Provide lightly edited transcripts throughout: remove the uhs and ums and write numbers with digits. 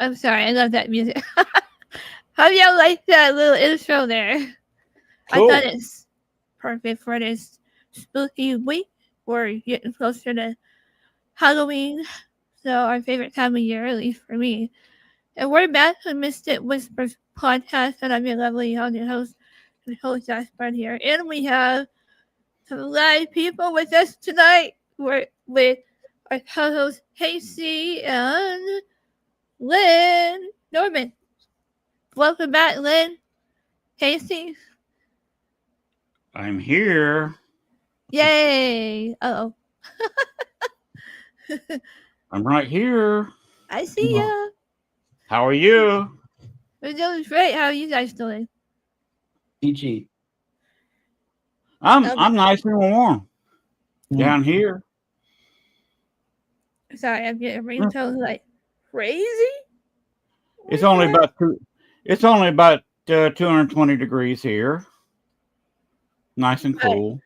I'm sorry. I love that music. How do y'all like that little intro there? I thought Cool. it's perfect for this spooky week. We're getting closer to Halloween, so our favorite time of year, at least for me. And we're back to Mystic Whispers podcast, and I'm your lovely host, Josh Bud here. And we have some live people with us tonight. We're with our co-host Casey and Lynn Norman. Welcome back, Lynn. Casey. I'm here. Yay! Uh oh. I'm right here. I see ya. How are you? We're doing great. How are you guys doing? PG. I'm nice and warm down here. Sorry, I'm getting ringtones like crazy. It's only about 220 degrees here. Nice and cool.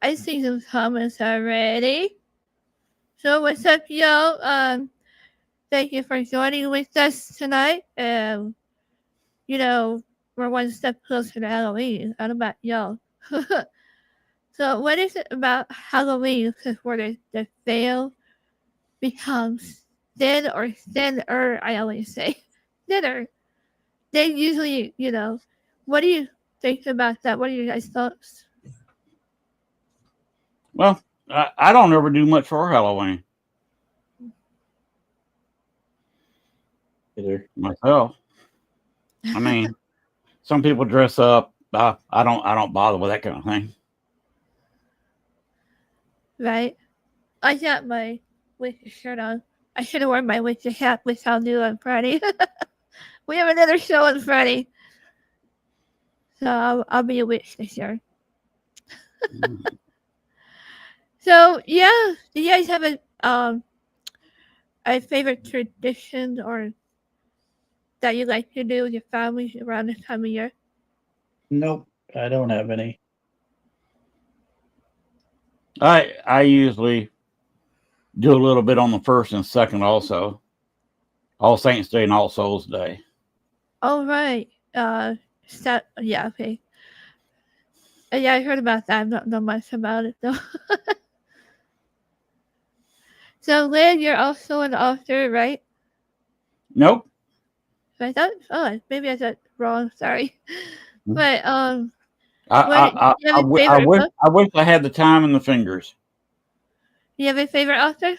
I see some comments already. So what's up, y'all? Thank you for joining with us tonight. You know, we're one step closer to Halloween. I don't know about y'all. So what is it about Halloween where the veil becomes thin or thinner? I always say thinner. They usually, what do you think about that? What are your guys' thoughts? Well, I don't ever do much for Halloween. Either. Myself. I mean, some people dress up. I don't bother with that kind of thing. Right. I got my witch shirt on. I should have worn my witch hat, which I'll do on Friday. We have another show on Friday. So I'll be a witch this year. So yeah, do you guys have a favorite tradition or that you like to do with your family around this time of year? Nope, I don't have any. I usually do a little bit on the first and second also. All Saints Day and All Souls Day. Oh right. Yeah, okay. Yeah, I heard about that. I don't know much about it though. So Lynn, you're also an author, right? Nope. I thought maybe I said wrong, sorry. But I you have a favorite book? I wish I had the time and the fingers. You have a favorite author?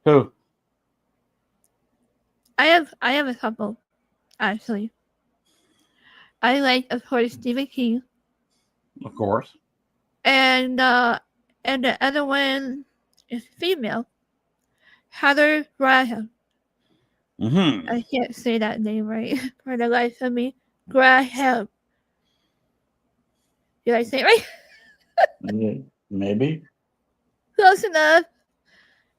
Who? I have a couple, actually. I like, of course, Stephen King. Of course. And the other one is female. Heather Graham. Mm-hmm. I can't say that name right for the life of me. Graham. Did I say it right? Maybe. Close enough.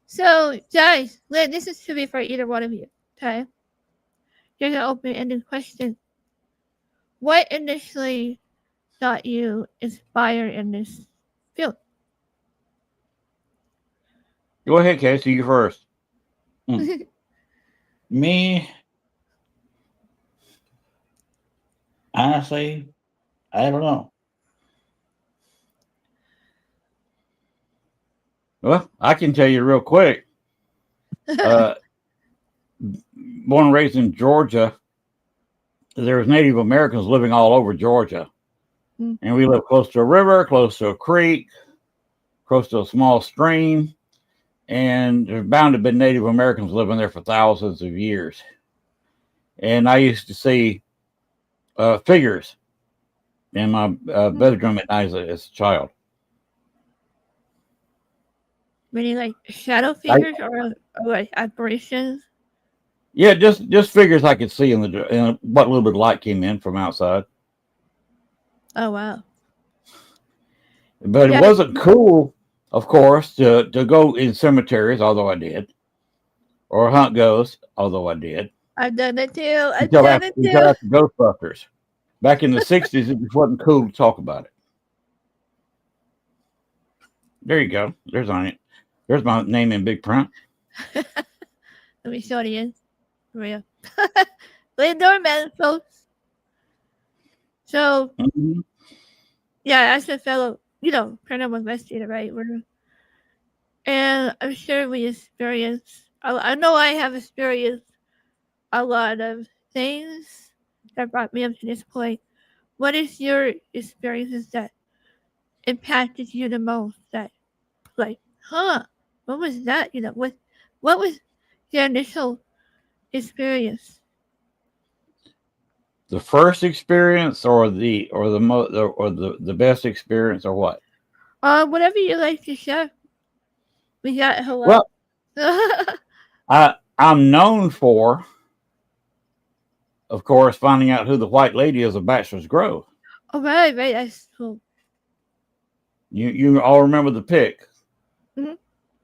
So, guys, this is to be for either one of you. Okay? Here's an open-ended question. What initially got you inspired in this field? Go ahead, Casey. You first. Me, honestly, I don't know. Well, I can tell you real quick. Born and raised in Georgia, there was Native Americans living all over Georgia. And we lived close to a river, close to a creek, close to a small stream. And there's bound to have been Native Americans living there for thousands of years. And I used to see figures in my bedroom at night as a child. Meaning like shadow figures or like apparitions? Yeah, just figures I could see in what little bit of light came in from outside. Oh wow! But it wasn't cool, of course, to go in cemeteries, although I did, or hunt ghosts, although I did. I've done it too. Until after Ghostbusters. Back in the 60s, it just wasn't cool to talk about it. There you go. There's on it. There's my name in big print. Smithsonian. For real. Landor man, folks. So, Mhm. yeah, as a fellow, paranormal investigator, right? And I'm sure we experience, I know I have experienced a lot of things that brought me up to this point. What is your experiences that impacted you the most? That, like, what was that? What was your initial experience? The first experience, or the best experience, or what? Whatever you like to share. We got hello. Well, I'm known for, of course, finding out who the White Lady is of Bachelor's Grove. All right, that's cool. You all remember the pic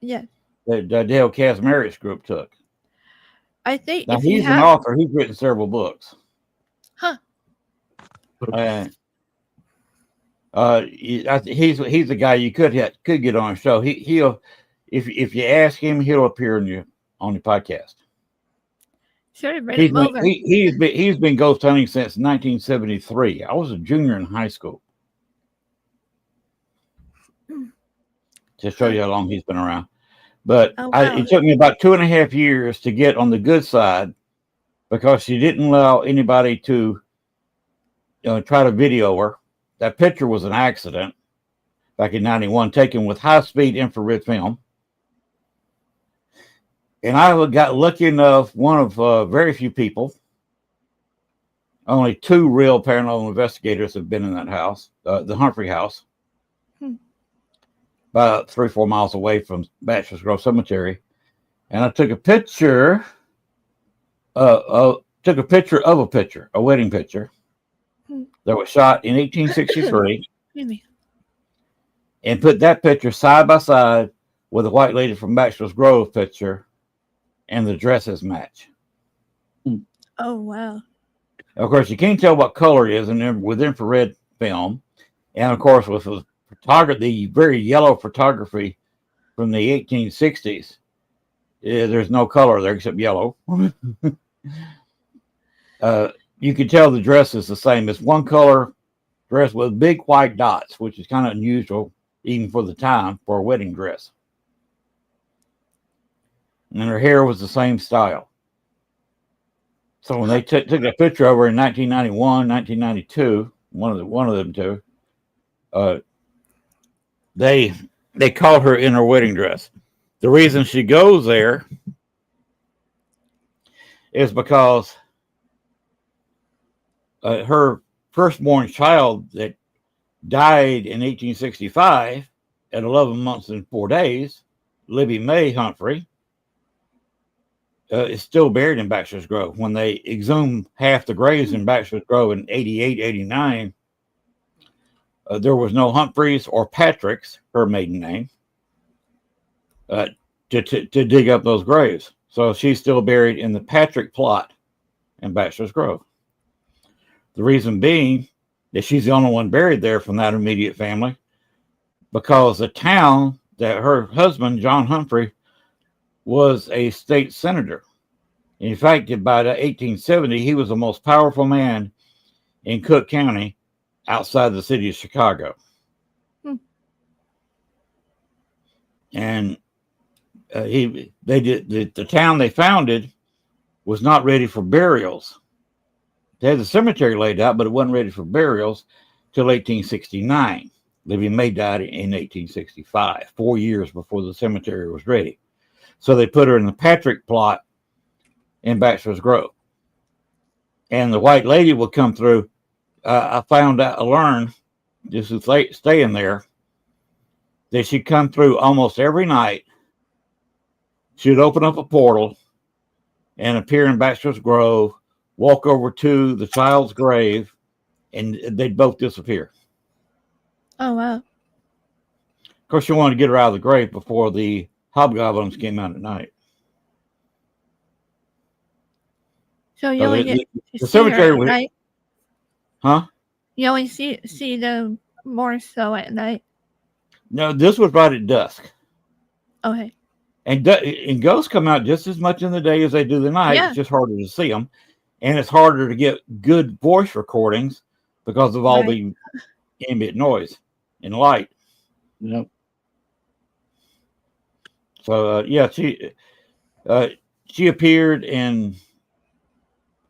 Yeah, that Dale Kazmarik's group took. I think Now if you he's an have, author. He's written several books. huh? He's the guy you could get on a show. He'll if you ask him, he'll appear on your podcast. Sure, bring him over. He's been ghost hunting since 1973. I was a junior in high school. To show you how long he's been around. But Oh, wow. it took me about 2.5 years to get on the good side, because she didn't allow anybody to try to video her. That picture was an accident back in 91, taken with high-speed infrared film. And I got lucky enough, one of very few people, only 2 real paranormal investigators have been in that house, the Humphrey house, about 3-4 miles away from Bachelor's Grove Cemetery. And I took a picture, a wedding picture that was shot in 1863, and put that picture side by side with the White Lady from Bachelor's Grove picture, and the dresses match. Oh, wow. Of course, you can't tell what color it is with infrared film, and of course, with the very yellow photography from the 1860s, there's no color there except yellow. You can tell the dress is the same. It's one color dress with big white dots, which is kind of unusual even for the time for a wedding dress. And her hair was the same style. So when they took that picture over in 1991, 1992, one of them two, they caught her in her wedding dress. The reason she goes there is because her firstborn child that died in 1865 at 11 months and 4 days, Libby May Humphrey, is still buried in Bachelor's Grove. When they exhumed half the graves in Bachelor's Grove in 88, 89, there was no Humphreys or Patricks, her maiden name, to dig up those graves. So she's still buried in the Patrick plot in Bachelor's Grove. The reason being that she's the only one buried there from that immediate family, because the town that her husband, John Humphrey, was a state senator. In fact, by 1870, he was the most powerful man in Cook County outside the city of Chicago. And the town they founded was not ready for burials. They had the cemetery laid out, but it wasn't ready for burials till 1869. Libby May died in 1865, 4 years before the cemetery was ready. So they put her in the Patrick plot in Bachelor's Grove. And the White Lady would come through. I learned, just staying there, that she'd come through almost every night. She'd open up a portal and appear in Bachelor's Grove, walk over to the child's grave, and they'd both disappear. Oh, wow. Of course, she wanted to get her out of the grave before the hobgoblins came out at night. So you only get to the see cemetery her at was, night? huh? You only see them more so at night? No, this was right at dusk. Okay. And ghosts come out just as much in the day as they do the night. Yeah. It's just harder to see them, and it's harder to get good voice recordings because of all the ambient noise and light. Yep. So yeah, she appeared and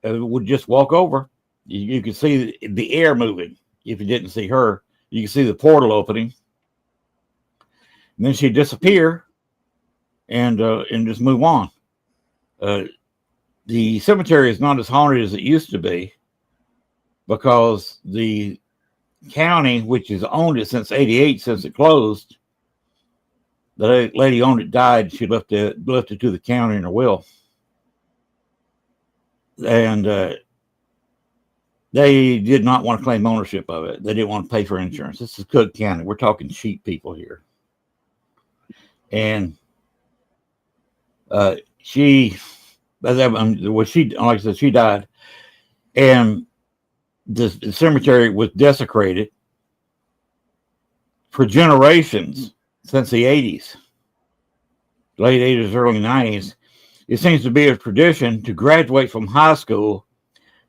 would just walk over. You could see the air moving. If you didn't see her, you could see the portal opening, and then she'd disappear and just move on. The cemetery is not as haunted as it used to be because the county, which has owned it since '88, since it closed, the lady owned it, died. She left it to the county in her will, and they did not want to claim ownership of it. They didn't want to pay for insurance. This is Cook County. We're talking cheap people here, and she, like I said, she died, and the cemetery was desecrated for generations since the 80s, late 80s, early 90s. It seems to be a tradition to graduate from high school.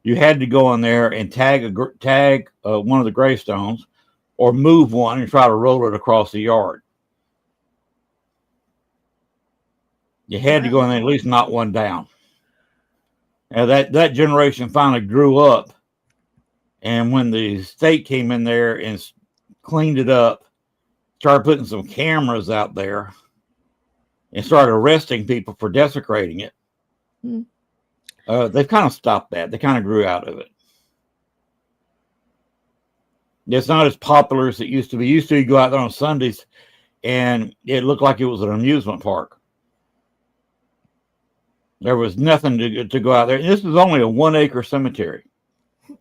You had to go in there and tag one of the gravestones, or move one and try to roll it across the yard. You had to go in there and at least knock one down. Now that generation finally grew up, and when the state came in there and cleaned it up, started putting some cameras out there, and started arresting people for desecrating it, they've kind of stopped that. They kind of grew out of it. It's not as popular as it used to be. Used to, you go out there on Sundays, and it looked like it was an amusement park. There was nothing to go out there. And this was only a 1 acre cemetery.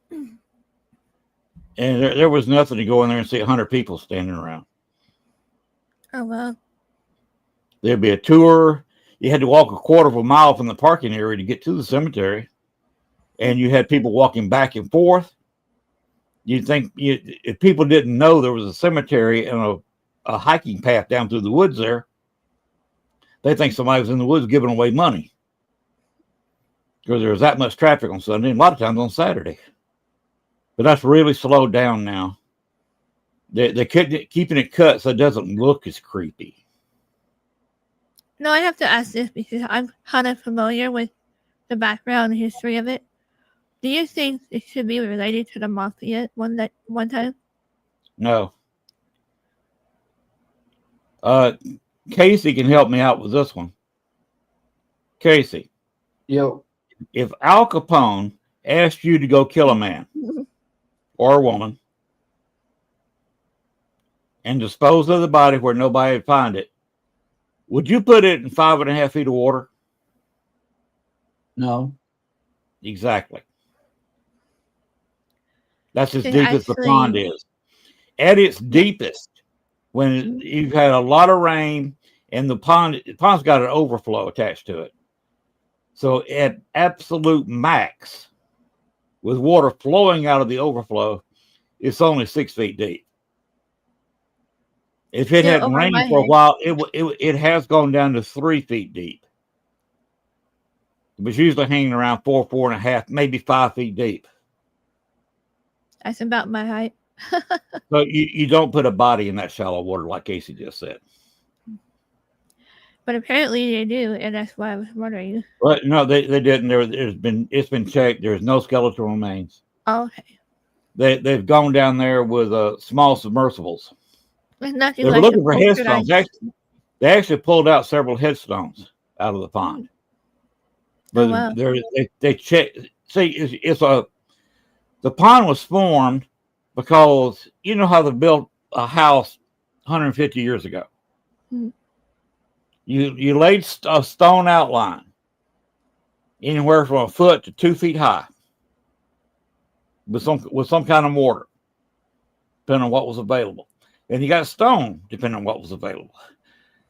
And there was nothing to go in there and see 100 people standing around. Oh, wow. There'd be a tour. You had to walk a quarter of a mile from the parking area to get to the cemetery. And you had people walking back and forth. You'd think if people didn't know there was a cemetery and a hiking path down through the woods there, they think somebody was in the woods giving away money. Because there was that much traffic on Sunday, and a lot of times on Saturday. But that's really slowed down now. They're keeping it cut so it doesn't look as creepy. No, I have to ask this because I'm kind of familiar with the background and history of it. Do you think it should be related to the mafia one time? No. Casey can help me out with this one. Casey. Yo. If Al Capone asked you to go kill a man or a woman and dispose of the body where nobody would find it, would you put it in 5.5 feet of water? No. Exactly. That's as deep as the pond is. At its deepest, when you've had a lot of rain and the pond's got an overflow attached to it. So at absolute max, with water flowing out of the overflow, it's only 6 feet deep. If it hadn't rained for a while, it has gone down to 3 feet deep. It was usually hanging around 4.5, maybe 5 feet deep. That's about my height. So you don't put a body in that shallow water, like Casey just said. But apparently they do, and that's why I was wondering. But no, they didn't. It's been checked. There's no skeletal remains. Oh, okay. They've gone down there with small submersibles. There's nothing They were like looking for headstones. They actually pulled out several headstones out of the pond. But wow. they checked. See, the pond was formed because you know how they built a house 150 years ago. Hmm. You laid a stone outline anywhere from 1 foot to 2 feet high with some kind of mortar, depending on what was available. And you got stone, depending on what was available.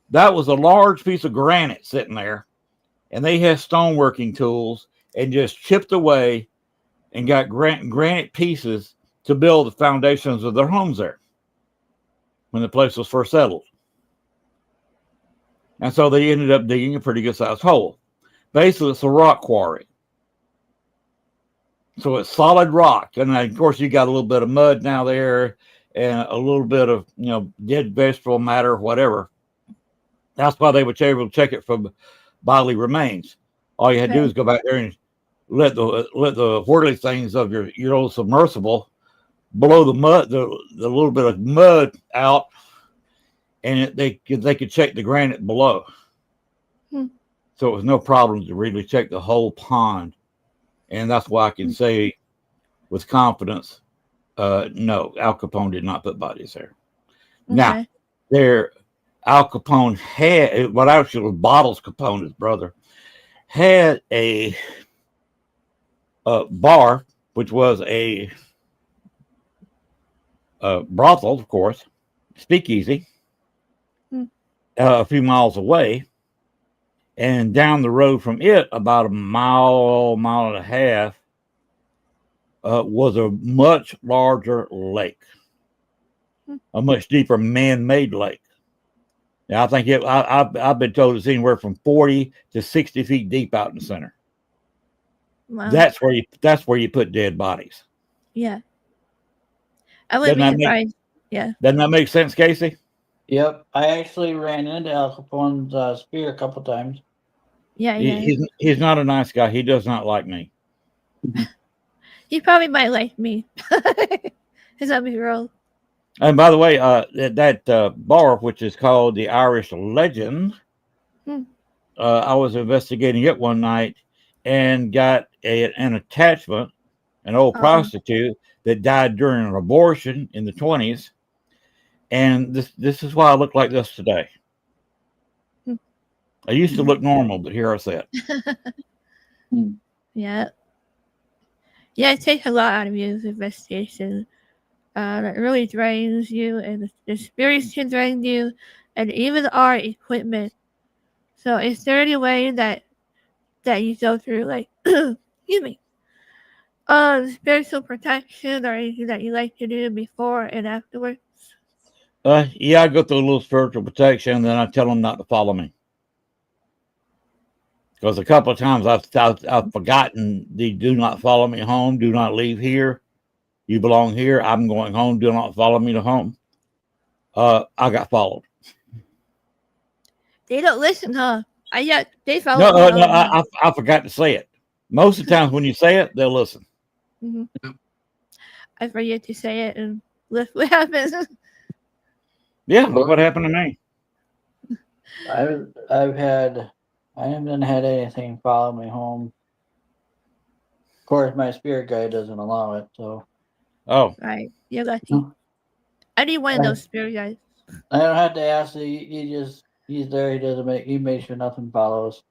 That was a large piece of granite sitting there, and they had stoneworking tools and just chipped away and got granite pieces to build the foundations of their homes there when the place was first settled. And so they ended up digging a pretty good sized hole. Basically, it's a rock quarry. So it's solid rock. And of course, you got a little bit of mud now there and a little bit of, dead vegetable matter, whatever. That's why they were able to check it for bodily remains. All you had to do is go back there and let the whirly things of your old submersible blow the mud, the little bit of mud out, and they could check the granite below. So it was no problem to really check the whole pond, and that's why I can say with confidence, no, Al Capone did not put bodies there. Now, Al Capone had what actually was Bottles Capone, his brother, had a bar, which was a brothel, of course, speakeasy, a few miles away. And down the road from it, about a mile and a half, was a much larger lake, a much deeper man-made lake. Now, I think I've been told it's anywhere from 40 to 60 feet deep out in the center. Wow. That's where you put dead bodies. Yeah. I wouldn't be surprised. Yeah. Doesn't that make sense, Casey? Yep. I actually ran into Al Capone's spear a couple times. Yeah. He's not a nice guy. He does not like me. He probably might like me. Because I'll be real. And by the way, that bar, which is called the Irish Legend, I was investigating it one night and got an attachment, an old prostitute that died during an abortion in the 20s. And this is why I look like this today. I used to look normal, but here I sit. Yeah. Yeah, it takes a lot out of you, investigation. It really drains you, and the spirits can drain you, and even our equipment. So is there any way that you go through, like, excuse me, spiritual protection or anything that you like to do before and afterwards? Yeah, I go through a little spiritual protection, and then I tell them not to follow me. Because a couple of times I've forgotten the do not follow me home, do not leave here. You belong here. I'm going home. Do not follow me to home. I got followed. They don't listen, huh? They follow. No, I forgot to say it. Most of the times when you say it, they'll listen. Mm-hmm. I forget to say it, and look what happens. Yeah, look what happened to me. I haven't had anything follow me home. Of course, my spirit guide doesn't allow it, so. Oh. Right. You're lucky. I need one of those spirit guides. I don't have to ask. He's there. He makes sure nothing follows,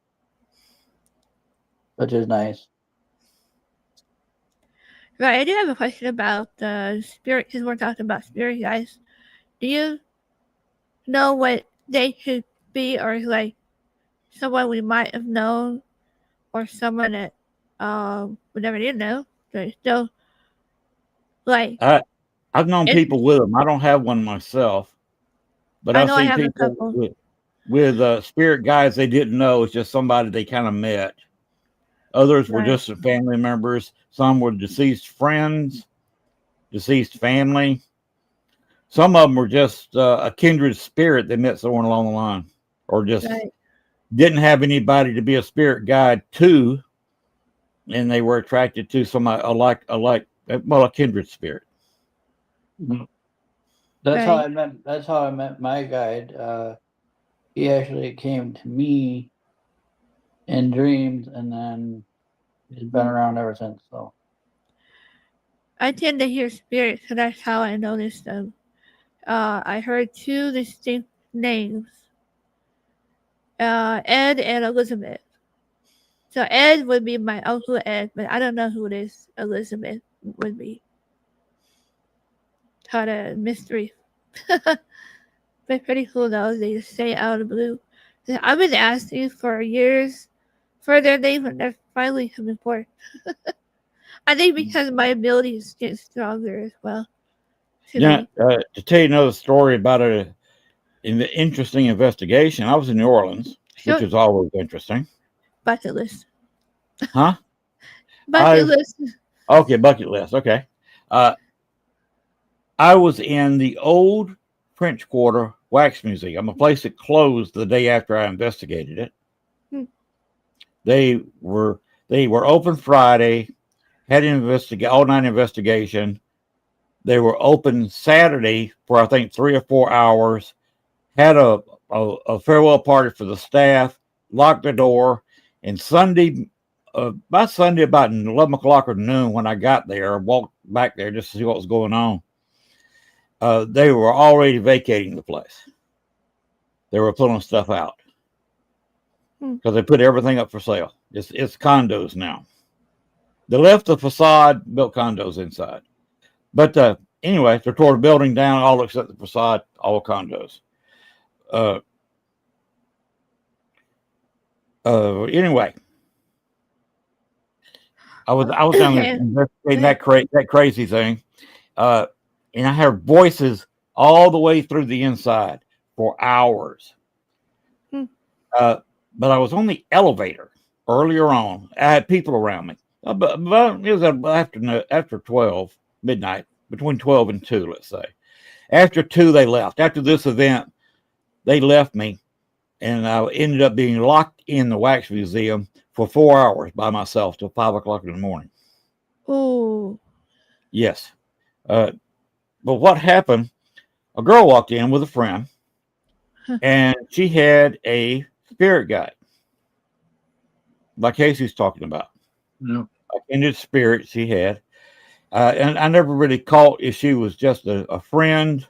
which is nice. Right. I do have a question about spirit, because we're talking about spirit guides. Do you know what they could be, or like someone we might have known, or someone that we never did know? But still, like, I've known people with them. I don't have one myself, but I've seen people with spirit guides they didn't know. It's just somebody they kind of met. Others were just family members. Some were deceased friends, deceased family. Some of them were just a kindred spirit they met someone along the line, or just didn't have anybody to be a spirit guide to, and they were attracted to somebody a kindred spirit. That's how I met my guide. He actually came to me in dreams, and then he's been around ever since. So I tend to hear spirits, so that's how I noticed them. I heard two distinct names, Ed and Elizabeth. So Ed would be my Uncle Ed, but I don't know who it is. Elizabeth would be. Kind of mystery. But pretty cool though. They just say out of the blue. I've been asking for years for their name, and they're finally coming forth. I think because my abilities get stronger as well. Yeah, to tell you another story about in the interesting investigation. I was in New Orleans, Sure. which is always interesting. Bucket list. Huh? Bucket list. Okay, bucket list. Okay. I was in the old French Quarter Wax Museum, a place that closed the day after I investigated it. Hmm. They were open Friday, had an all night investigation. They were open Saturday for I think 3 or 4 hours. Had a farewell party for the staff. Locked the door, and Sunday. By Sunday, about 11 o'clock or noon, when I got there, I walked back there just to see what was going on. They were already vacating the place. They were pulling stuff out because they put everything up for sale. It's condos now. They left the facade, built condos inside. But anyway, they tore the building down, all except the facade, all condos. Anyway, I was down there investigating that crazy thing, and I heard voices all the way through the inside for hours. But I was on the elevator earlier on. I had people around me, but it was after 12 midnight, between 12 and 2, let's say. After 2, they left. After this event, they left me, and I ended up being locked in the wax museum for 4 hours by myself till 5 o'clock in the morning. Oh. Yes. But what happened, a girl walked in with a friend, and she had a spirit guide, like Casey's talking about. No. A kindred spirit she had. And I never really caught if she was just a friend,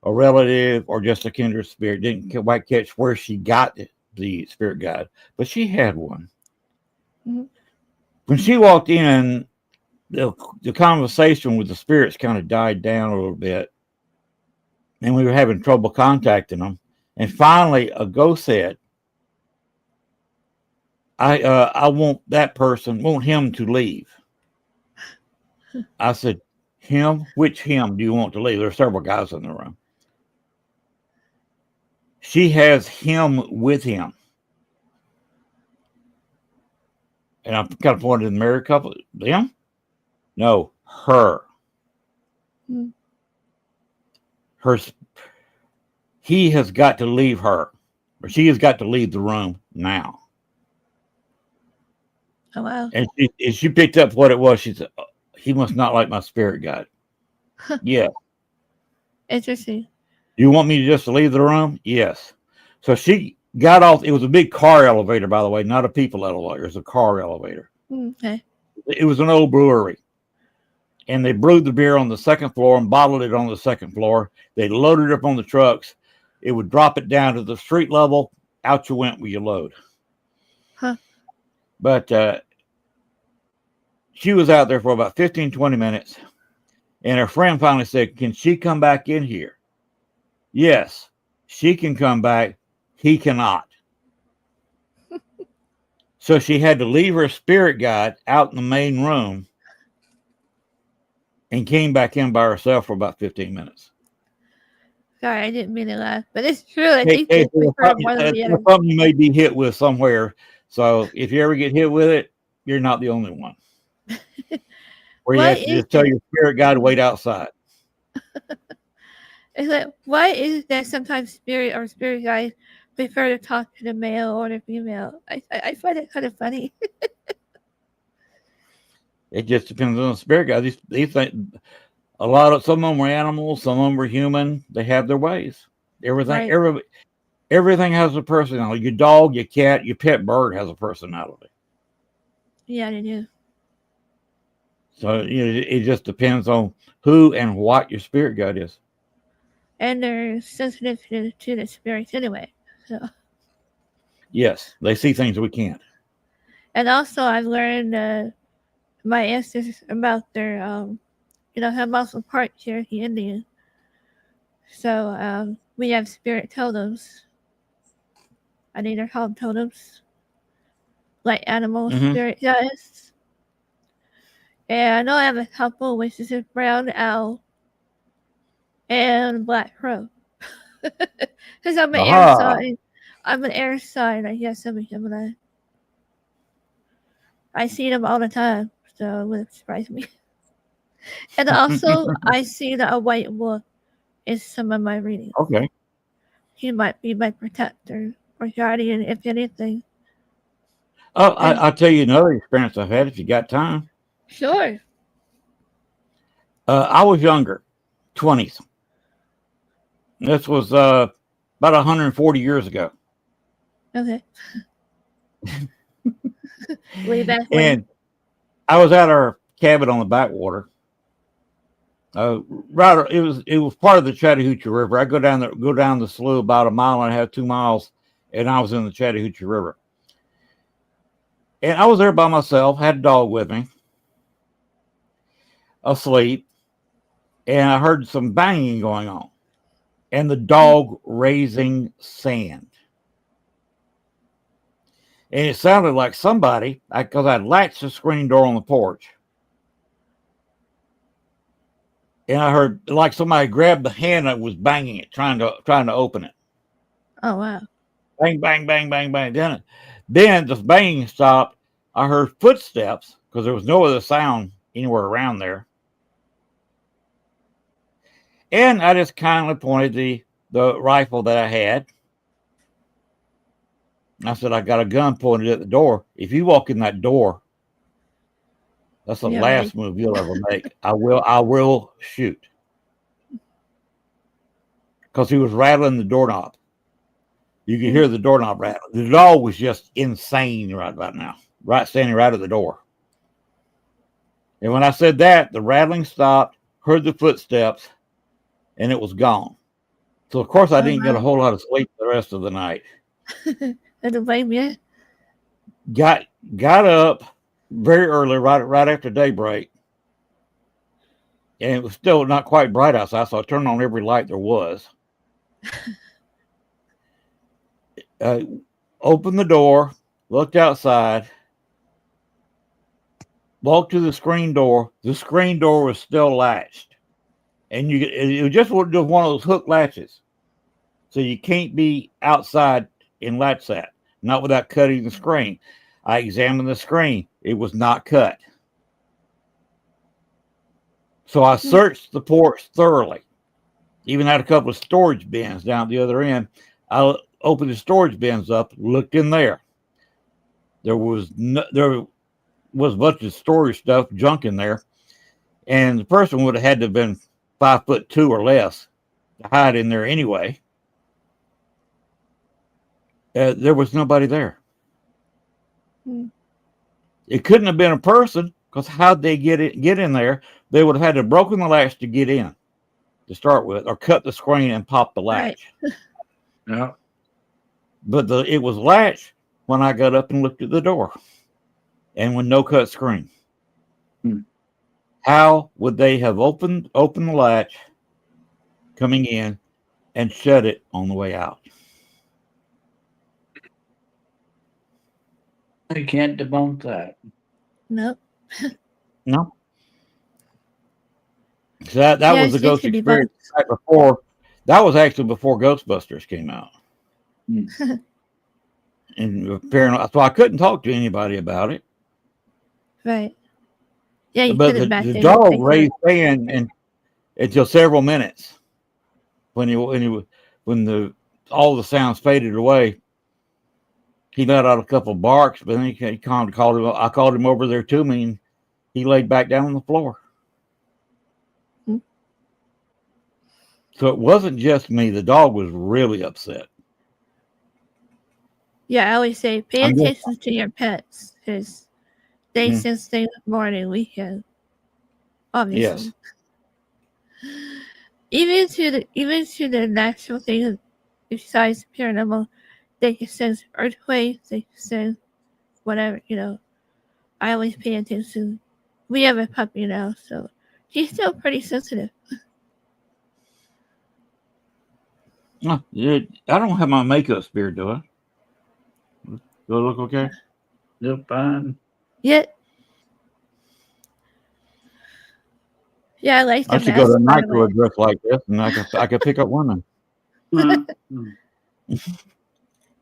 a relative, or just a kindred spirit. Didn't quite catch where she got the spirit guide, but she had one. Mm-hmm. When she walked in, the conversation with the spirits kind of died down a little bit, and we were having trouble contacting them. And finally, a ghost said, I want him to leave. I said, him? Which him do you want to leave? There are several guys in the room. She has him with him. And I'm kind of pointing to the married couple. Them? No, her. He has got to leave her, or she has got to leave the room now. Oh, wow. And she picked up what it was. She said, he must not like my spirit guide. Yeah. Interesting. You want me to just leave the room? Yes. So she got off. It was a big car elevator, by the way, not a people elevator. It was a car elevator. Okay. It was an old brewery. And they brewed the beer on the second floor and bottled it on the second floor. They loaded it up on the trucks. It would drop it down to the street level. Out you went with your load. Huh. But she was out there for about 15, 20 minutes. And her friend finally said, can she come back in here? Yes, she can come back. He cannot. So she had to leave her spirit guide out in the main room and came back in by herself for about 15 minutes. Sorry, I didn't mean to laugh, but it's true. I think That's it's something you may be hit with somewhere. So if you ever get hit with it, you're not the only one. Where you have to just tell your spirit guide to wait outside. It's like, why is it that sometimes spirit or spirit guides prefer to talk to the male or the female? I find it kind of funny. It just depends on the spirit guide. These things, some of them were animals, some of them were human. They have their ways. Everything has a personality. Your dog, your cat, your pet bird has a personality. Yeah, they do. So it just depends on who and what your spirit guide is. And they're sensitive to the spirits anyway. So. Yes, they see things we can't. And also, I've learned my ancestors about their, have muscle part Cherokee Indian. So we have spirit totems. I think they're called totems, like animal spirit guides. And I know I have a couple, which is a brown owl and black crow. Because I'm an air Aha. sign. I'm an air sign. I guess I'm a Gemini. I see them all the time, so it wouldn't surprise me. And also, I see that a white wolf is some of my readings. Okay. He might be my protector or guardian, if anything. Oh, And I'll tell you another experience I've had if you got time. sure. I was younger, 20s. This was about 140 years ago. Okay. Way back when. And I was at our cabin on the backwater. Right, it was part of the Chattahoochee River. I go down the slough about 1.5 miles, 2 miles, and I was in the Chattahoochee River. And I was there by myself, had a dog with me, asleep, and I heard some banging going on, and the dog raising sand. And it sounded like somebody, because I'd latched the screen door on the porch. And I heard like somebody grabbed the hand that was banging it, trying to open it. Oh, wow. Bang, bang, bang, bang, bang. Then the banging stopped. I heard footsteps because there was no other sound anywhere around there. And I just kindly pointed the rifle that I had. I said, I got a gun pointed at the door. If you walk in that door, that's the Yeah, last move you'll ever make. I will shoot. Because he was rattling the doorknob. You could hear the doorknob rattle. The dog was just insane right about now. Right, standing right at the door. And when I said that, the rattling stopped, heard the footsteps, and it was gone. So of course I didn't get a whole lot of sleep the rest of the night. I don't blame you. Got up very early, right after daybreak, and it was still not quite bright outside, so I turned on every light there was. Opened the door, looked outside, walked to the screen door. The screen door was still latched, and it was just one of those hook latches, so you can't be outside and latch that, not without cutting the screen. I examined the screen. It was not cut. So I searched the porch thoroughly. Even had a couple of storage bins down at the other end. I opened the storage bins up, looked in there. There was a bunch of storage stuff, junk in there. And the person would have had to have been 5'2" or less to hide in there anyway. There was nobody there. It couldn't have been a person, because how'd they get in there? They would have had to have broken the latch to get in to start with, or cut the screen and pop the latch. Right. Yeah. But it was latched when I got up and looked at the door, and with no cut screen. How would they have opened the latch coming in and shut it on the way out? I can't debunk that. Nope. No. So that was the ghost experience right before. That was actually before Ghostbusters came out. And apparently, so I couldn't talk to anybody about it. Right. Yeah, you But couldn't back the in dog and raised sand and until several minutes when all the sounds faded away. He let out a couple of barks, but then he called him. I called him over there to me, and he laid back down on the floor. So it wasn't just me. The dog was really upset. Yeah, I always say pay attention to your pets, because they sense things more than we can. Obviously. Yes. Even to the natural things besides paranormal, they can sense earthquakes, they can sense whatever, I always pay attention. We have a puppy now, so he's still pretty sensitive. I don't have my makeup spear, do I? Do I look okay? You're fine. Yeah. Yeah, I like the I should go to a nightclub dressed like this, and I could pick up women. Mm.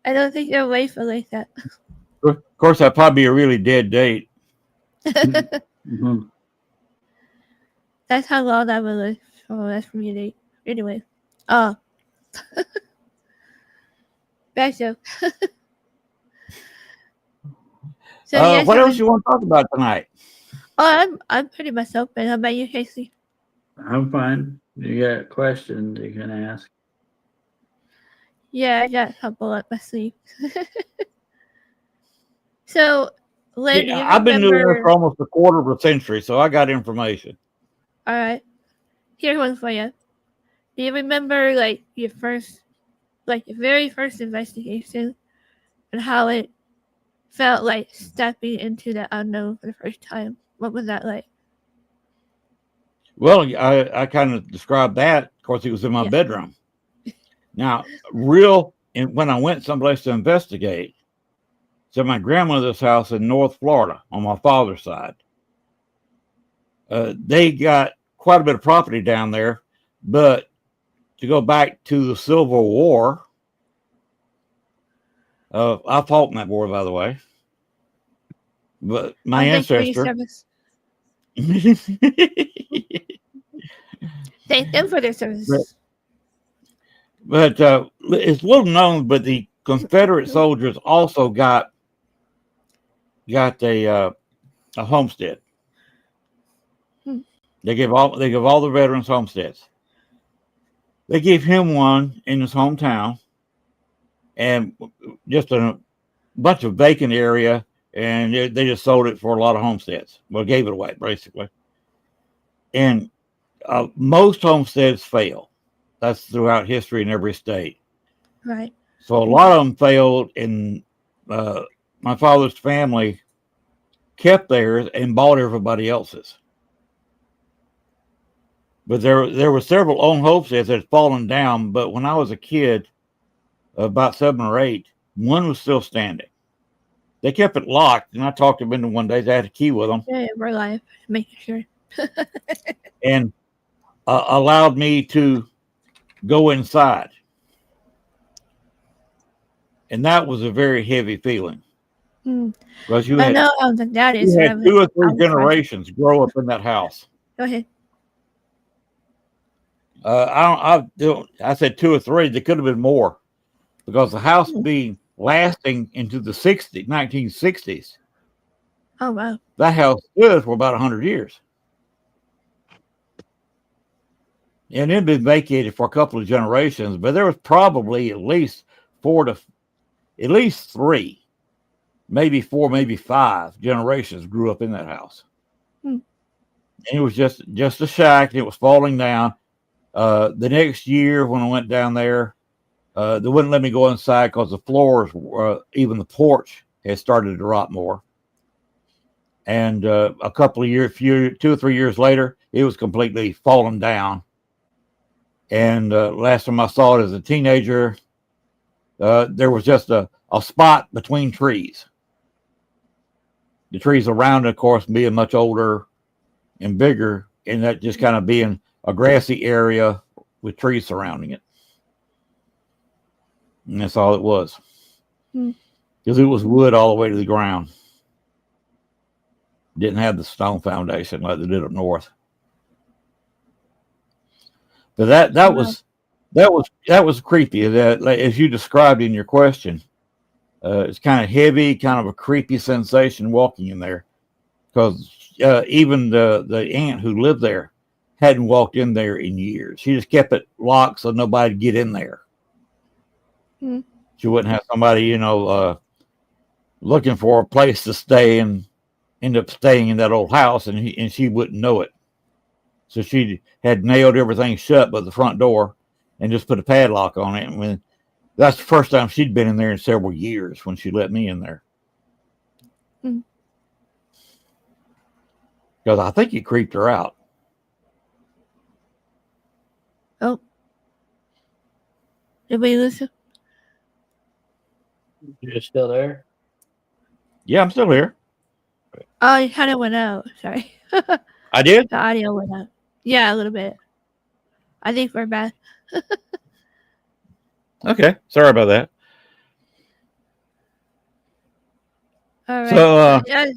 I don't think they're wasteful like that. Of course, that'd probably be a really dead date. Mhm. That's how long I would live. Oh, that's from your date. Anyway. Back to. So yes, What else you want to talk about tonight? I'm pretty much open. How about you, Casey? I'm fine. You got questions you can ask. Yeah, I got a couple up my sleeve. So, Lynn, do you I've been doing this remember? for almost a quarter of a century, so I got information. All right, here's one for you. Do you remember like your very first investigation, and how it felt like stepping into the unknown for the first time? What was that like? Well, I kind of described that. Of course, it was in my Yeah. bedroom. Now, when I went someplace to investigate, so my grandmother's house in North Florida on my father's side, they got quite a bit of property down there. But to go back to the Civil War, I fought in that war, by the way. But my Thanks for your ancestor. service. Thank them for their service. But it's little known, but the Confederate soldiers also got a homestead. They give all the veterans homesteads. They gave him one in his hometown, and just a bunch of vacant area, and they just sold it for a lot of homesteads. Well, gave it away basically, and most homesteads fail. That's throughout history in every state. Right. So a lot of them failed, and my father's family kept theirs and bought everybody else's. But there were several owned homesteads that had fallen down. But when I was a kid, about 7 or 8, one was still standing. They kept it locked, and I talked them into one day. They had a key with them. Yeah, we're live, making sure. And allowed me to go inside. And that was a very heavy feeling. Because you I had, know how that is. you had 2 or 3 generations grow up in that house. Go ahead. I said 2 or 3. There could have been more, because the house being lasting into the 1960s. Oh wow! That house stood for about 100 years, and it had been vacated for a couple of generations. But there was probably at least 3, maybe 4, maybe 5 generations grew up in that house. And it was just a shack, and it was falling down. The next year when I went down there, they wouldn't let me go inside because the floors, even the porch, had started to rot more. And a couple of years, 2 or 3 years later, it was completely fallen down. And last time I saw it as a teenager, there was just a spot between trees. The trees around it, of course, being much older and bigger, and that just kind of being a grassy area with trees surrounding it. And that's all it was. Because it was wood all the way to the ground. Didn't have the stone foundation like they did up north. But that was creepy. That, like, as you described in your question, it's kind of heavy, kind of a creepy sensation walking in there. Because even the aunt who lived there hadn't walked in there in years. She just kept it locked so nobody would get in there. She wouldn't have somebody, looking for a place to stay and end up staying in that old house, and she wouldn't know it. So she had nailed everything shut but the front door and just put a padlock on it. And that's the first time she'd been in there in several years when she let me in there. Because I think he creeped her out. Oh. Did we lose him? You're still there? Yeah, I'm still here. Oh, you kind of went out. Sorry. I did? The audio went out. Yeah, a little bit. I think we're back. Okay, sorry about that. All right. So, yeah.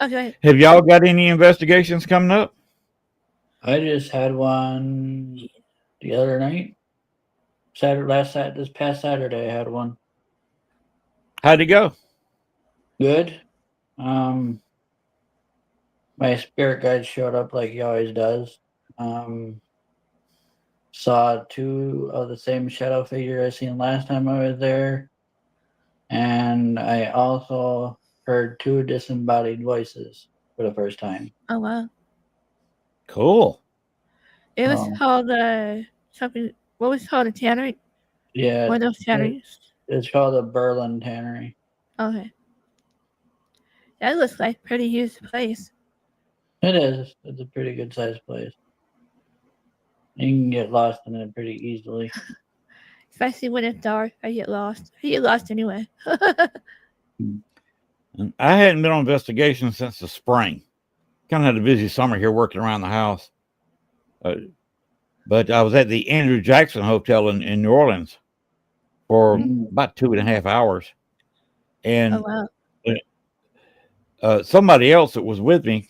Okay. have y'all got any investigations coming up? I just had one the other night. This past Saturday, I had one. How'd it go? Good. My spirit guide showed up like he always does. Saw two of the same shadow figure I seen last time I was there, and I also heard two disembodied voices for the first time. Oh wow. Cool. It was Oh. called something. What was it called? A tannery? Yeah, One of those tanneries. it's called the Berlin Tannery. Okay. That looks like a pretty huge place. It is. It's a pretty good sized place. You can get lost in it pretty easily. Especially when it's dark. I get lost. I get lost anyway. And I hadn't been on investigation since the spring. Kind of had a busy summer here working around the house. But I was at the Andrew Jackson Hotel in New Orleans for about 2.5 hours. And Oh wow. somebody else that was with me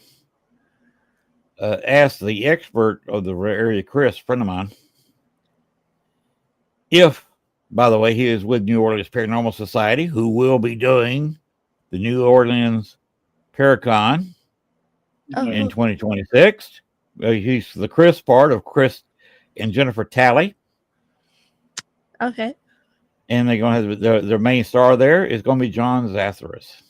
asked the expert of the area, Chris, a friend of mine, if, by the way, he is with New Orleans Paranormal Society, who will be doing the New Orleans Paracon in 2026. He's the Chris part of Chris and Jennifer Talley. Okay. And they're going to have their main star there is going to be John Zathras.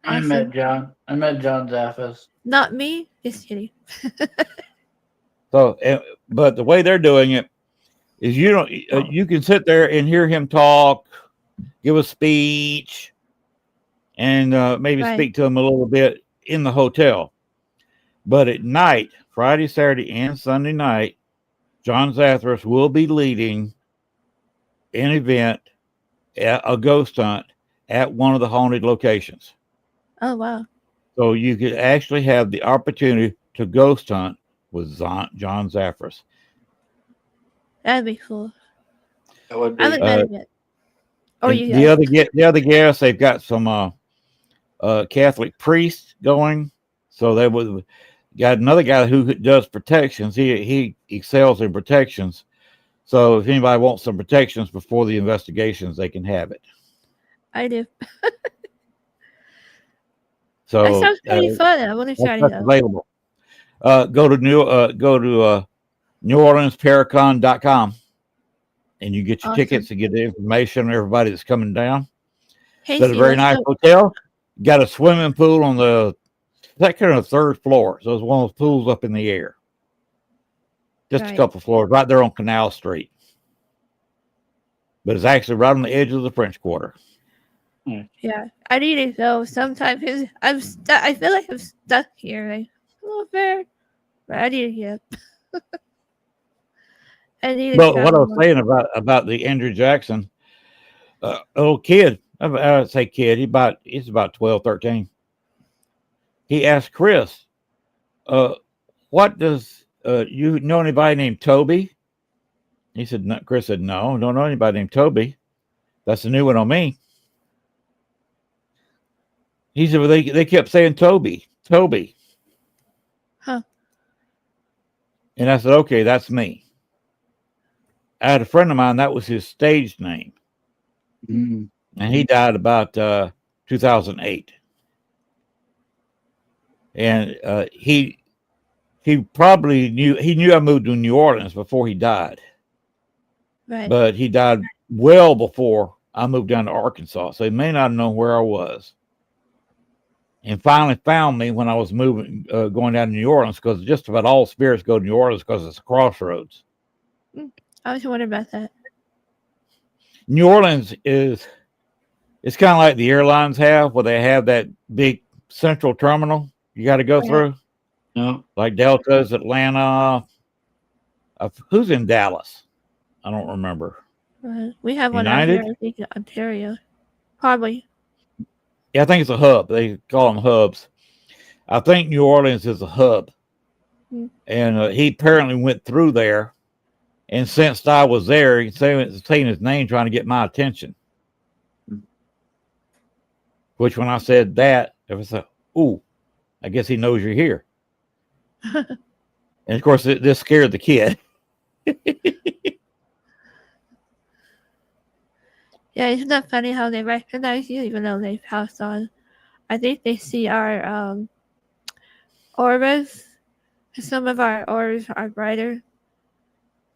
I met John Zaffis. Not me. Just kidding. So, but the way they're doing it is you can sit there and hear him talk, give a speech, and maybe speak to him a little bit in the hotel. But at night, Friday, Saturday, and Sunday night, John Zathras will be leading an event, a ghost hunt at one of the haunted locations. Oh wow. So you could actually have the opportunity to ghost hunt with John Zathras. That'd be cool. That would be. I haven't met him yet. Oh, the other guests, they've got some Catholic priests going. So they would got another guy who does protections. He excels in protections. So if anybody wants some protections before the investigations, they can have it. I do. So that sounds pretty fun. I want to try it out. Available. Go to NewOrleansParacon.com and you get your tickets and get the information on everybody that's coming down. Hey, it's a very nice hotel. Got a swimming pool on the second or third floor. So it's one of those pools up in the air. Just a couple floors right there on Canal Street. But it's actually right on the edge of the French Quarter. Yeah, I need to go sometime because I feel like I'm stuck here. Like, a little bit. But I need to get up. But what I was saying about the Andrew Jackson, little kid, I would say kid, he's about 12, 13. He asked Chris, what does you know anybody named Toby? He said, no. Chris said, no, don't know anybody named Toby. That's a new one on me. He said, well, they kept saying Toby. Huh. And I said, okay, that's me. I had a friend of mine, that was his stage name. Mm-hmm. And he died about 2008. And he probably knew I moved to New Orleans before he died. Right. But he died well before I moved down to Arkansas. So he may not know where I was. And finally found me when I was going down to New Orleans, because just about all spirits go to New Orleans because it's a crossroads. I was wondering about that. New Orleans it's kind of like the airlines have, where they have that big central terminal you got to go through. No. Like Delta's, Atlanta. Who's in Dallas? I don't remember. We have one out here, I think, in Ontario. Probably. Yeah, I think it's a hub. They call them hubs. I think New Orleans is a hub. And he apparently went through there And since I was there, he's saying his name, trying to get my attention. Which, when I said that, it was like, ooh, I guess he knows you're here. And of course, this scared the kid. Yeah, isn't that funny how they recognize you even though they passed on? I think they see our auras. Some of our auras are brighter.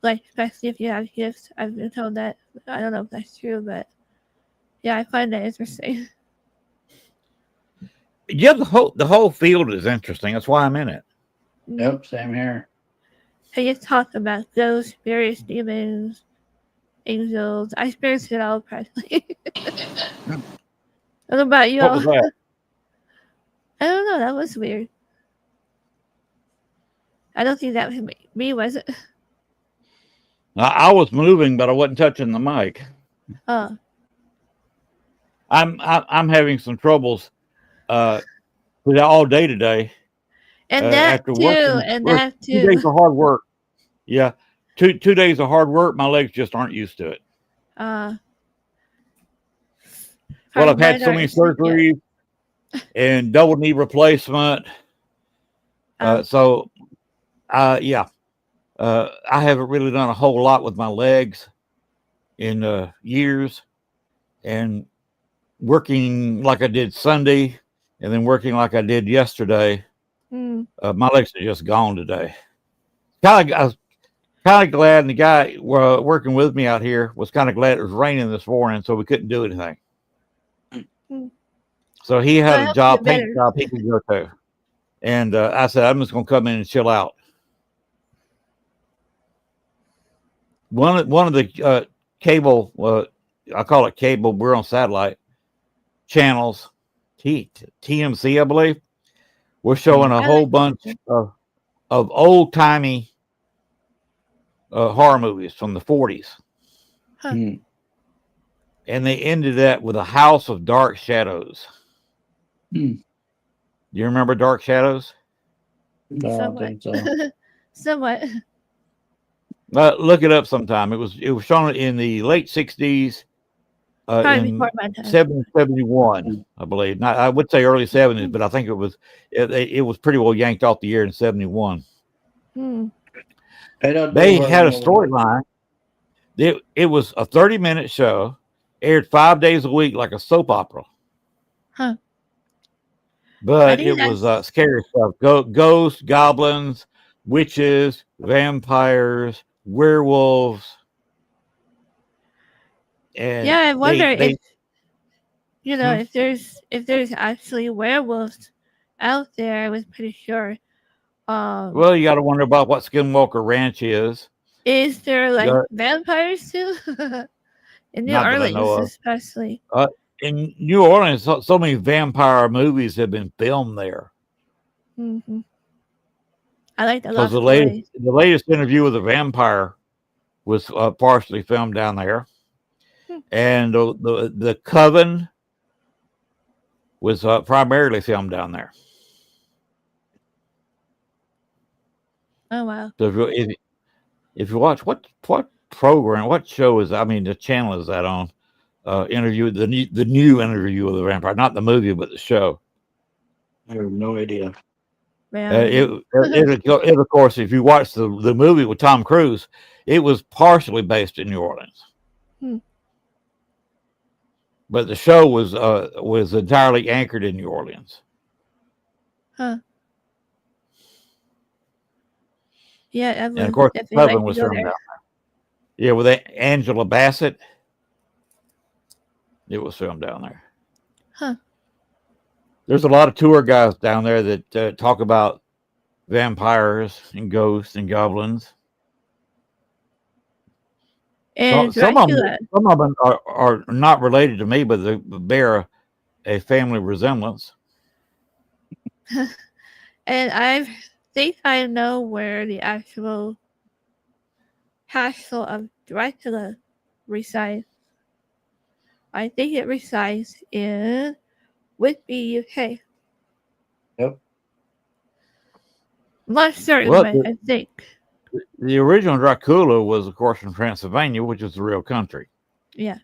Like, especially if you have gifts. I've been told that. I don't know if that's true, but yeah, I find that interesting. Yeah, the whole field is interesting. That's why I'm in it. Yep, same here. I just talked about ghosts, spirits, demons, angels. I experienced it all practically. What about you What all? was that? I don't know. That was weird. I don't think that was me, was it? I was moving, but I wasn't touching the mic. Oh, I'm having some troubles all day today. and that After too, working, and work- that 2 days too. of hard work. Yeah, 2 days of hard work. My legs just aren't used to it. Well, I've had so many surgeries and double knee replacement. So, yeah, I haven't really done a whole lot with my legs in years, and working like I did Sunday, and then working like I did yesterday. My legs are just gone today. I was kind of glad, and the guy working with me out here was kind of glad it was raining this morning, so we couldn't do anything. So he had a paint job he could go to. And I said, I'm just going to come in and chill out. One of the cable, I call it cable, we're on satellite channels, TMC, I believe, we're showing a whole bunch of old-timey horror movies from the 40s. And they ended that with a House of Dark Shadows. Do you remember Dark Shadows? No, I don't think so. Somewhat. Look it up sometime. It was shown in the late 60s, Probably in before my time. 71, I believe. Not, I would say early 70s, but I think it was pretty well yanked off the air in 71. They had a storyline. It was a 30-minute show, aired 5 days a week like a soap opera. But it was scary stuff. Ghosts, goblins, witches, vampires, werewolves. And yeah, I wonder if if there's actually werewolves out there. I was pretty sure. Well, you got to wonder about what Skinwalker Ranch is. Is there like vampires too? In New Orleans, especially. In New Orleans, so many vampire movies have been filmed there. I like that. Because the latest Interview with a Vampire was partially filmed down there, and the Coven was primarily filmed down there. Oh wow! So if you watch what program, what show is? I mean, the channel is that on? Interview the new Interview with the Vampire, not the movie, but the show. I have no idea. It of course, if you watch the movie with Tom Cruise, it was partially based in New Orleans, but the show was entirely anchored in New Orleans. Yeah, and of course, the Coven was filmed down there. Yeah, with Angela Bassett. It was filmed down there. There's a lot of tour guys down there that talk about vampires and ghosts and goblins. And some of them are not related to me, but they bear a family resemblance. And I think I know where the actual castle of Dracula resides. I think it resides in Whitby, UK. Yep. I'm not certain, but I think. The original Dracula was, of course, from Transylvania, which is the real country. Yeah.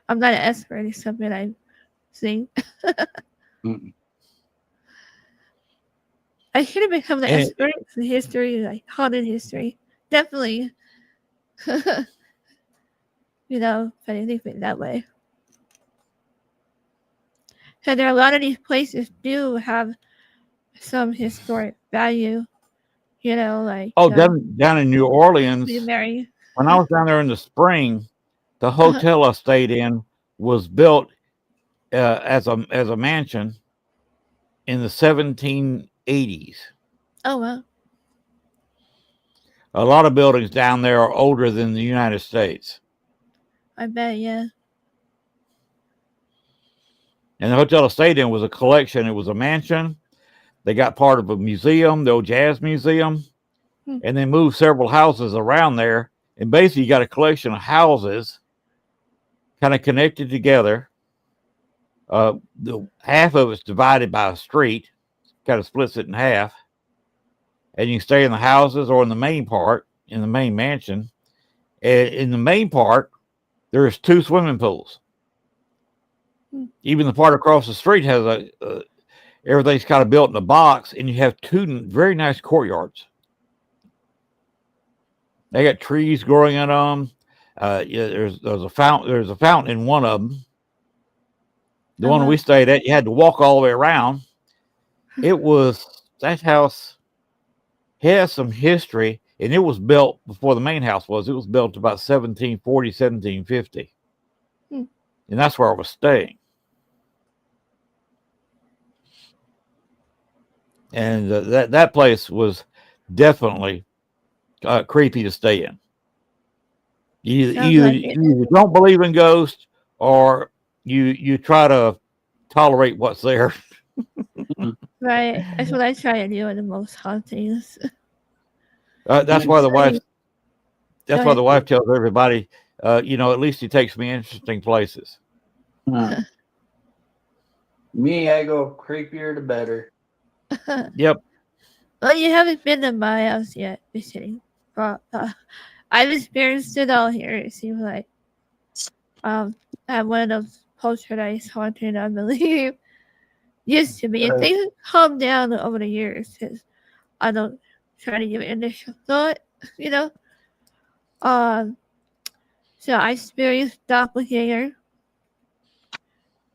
I'm not an expert in something I think. Mm. I should have become an And- expert in history, like haunted history. Definitely. You know, if I think of it that way. So there are a lot of these places do have some historic value. You know, like down in New Orleans, Queen Mary. when I was down there in the spring, the hotel I stayed in was built as a mansion in the 1780s. Oh well. A lot of buildings down there are older than the United States. I bet, yeah. And the hotel I stayed in was a collection. It was a mansion. They got part of a museum, the old jazz museum, and they moved several houses around there. And basically, you got a collection of houses kind of connected together. The half of it's divided by a street, kind of splits it in half. And you can stay in the houses or in the main part, in the main mansion. And in the main part, there's 2 swimming pools. Even the part across the street has everything's kind of built in a box, and you have 2 very nice courtyards. They got trees growing in them. Yeah, there's a fountain. There's a fountain in one of them. The one we stayed at, you had to walk all the way around. That house has some history, and it was built before the main house was. It was built about 1740, 1750. And that's where I was staying. And that place was definitely creepy to stay in. You either don't believe in ghosts, or you try to tolerate what's there. Right. That's what I try to do in the most hauntings. That's why the wife. That's Go why ahead. the wife tells everybody, at least he takes me interesting places. Me, I go creepier the better. Yep. Well, you haven't been to my house yet. Just kidding. I've experienced it all here. It seems like I have one of those poltergeist haunted, I believe. Used to be. And things calmed down over the years because I don't try to give it initial thought, you know. So I experienced doppelganger.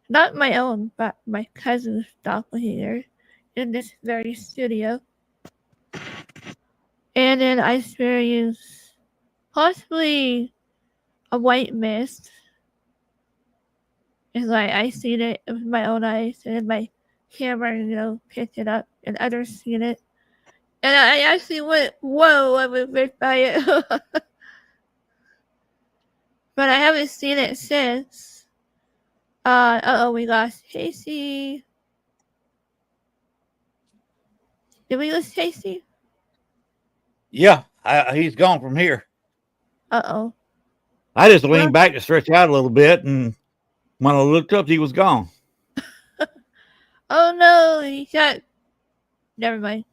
Not my own, but my cousin's doppelganger in this very studio. And then I experienced possibly a white mist. It's like I seen it with my own eyes, and my camera, picked it up, and others seen it. And I actually went, whoa, I was bit by it. But I haven't seen it since. We lost Casey. Did we lose Casey? Yeah, he's gone from here. Uh-oh. I just leaned back to stretch out a little bit, and when I looked up, he was gone. Oh no, never mind.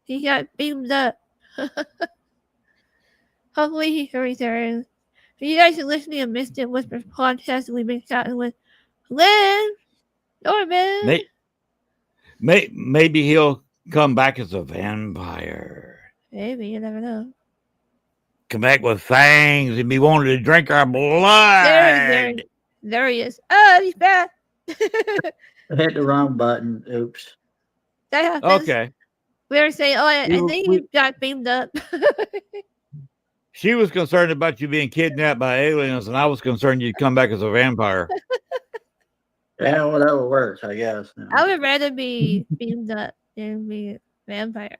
He got beamed up. Hopefully he can return. If you guys are listening to Mystic Whispers podcast, we've been chatting with Lynn Norman. Maybe he'll come back as a vampire. Maybe, you never know. Come back with fangs and be wanting to drink our blood. There he is. Oh, he's back. I hit the wrong button. Oops. That happens. Okay. We were saying, I think he got beamed up. She was concerned about you being kidnapped by aliens, and I was concerned you'd come back as a vampire. Yeah, whatever works, I guess. I would rather be beamed up than be a vampire.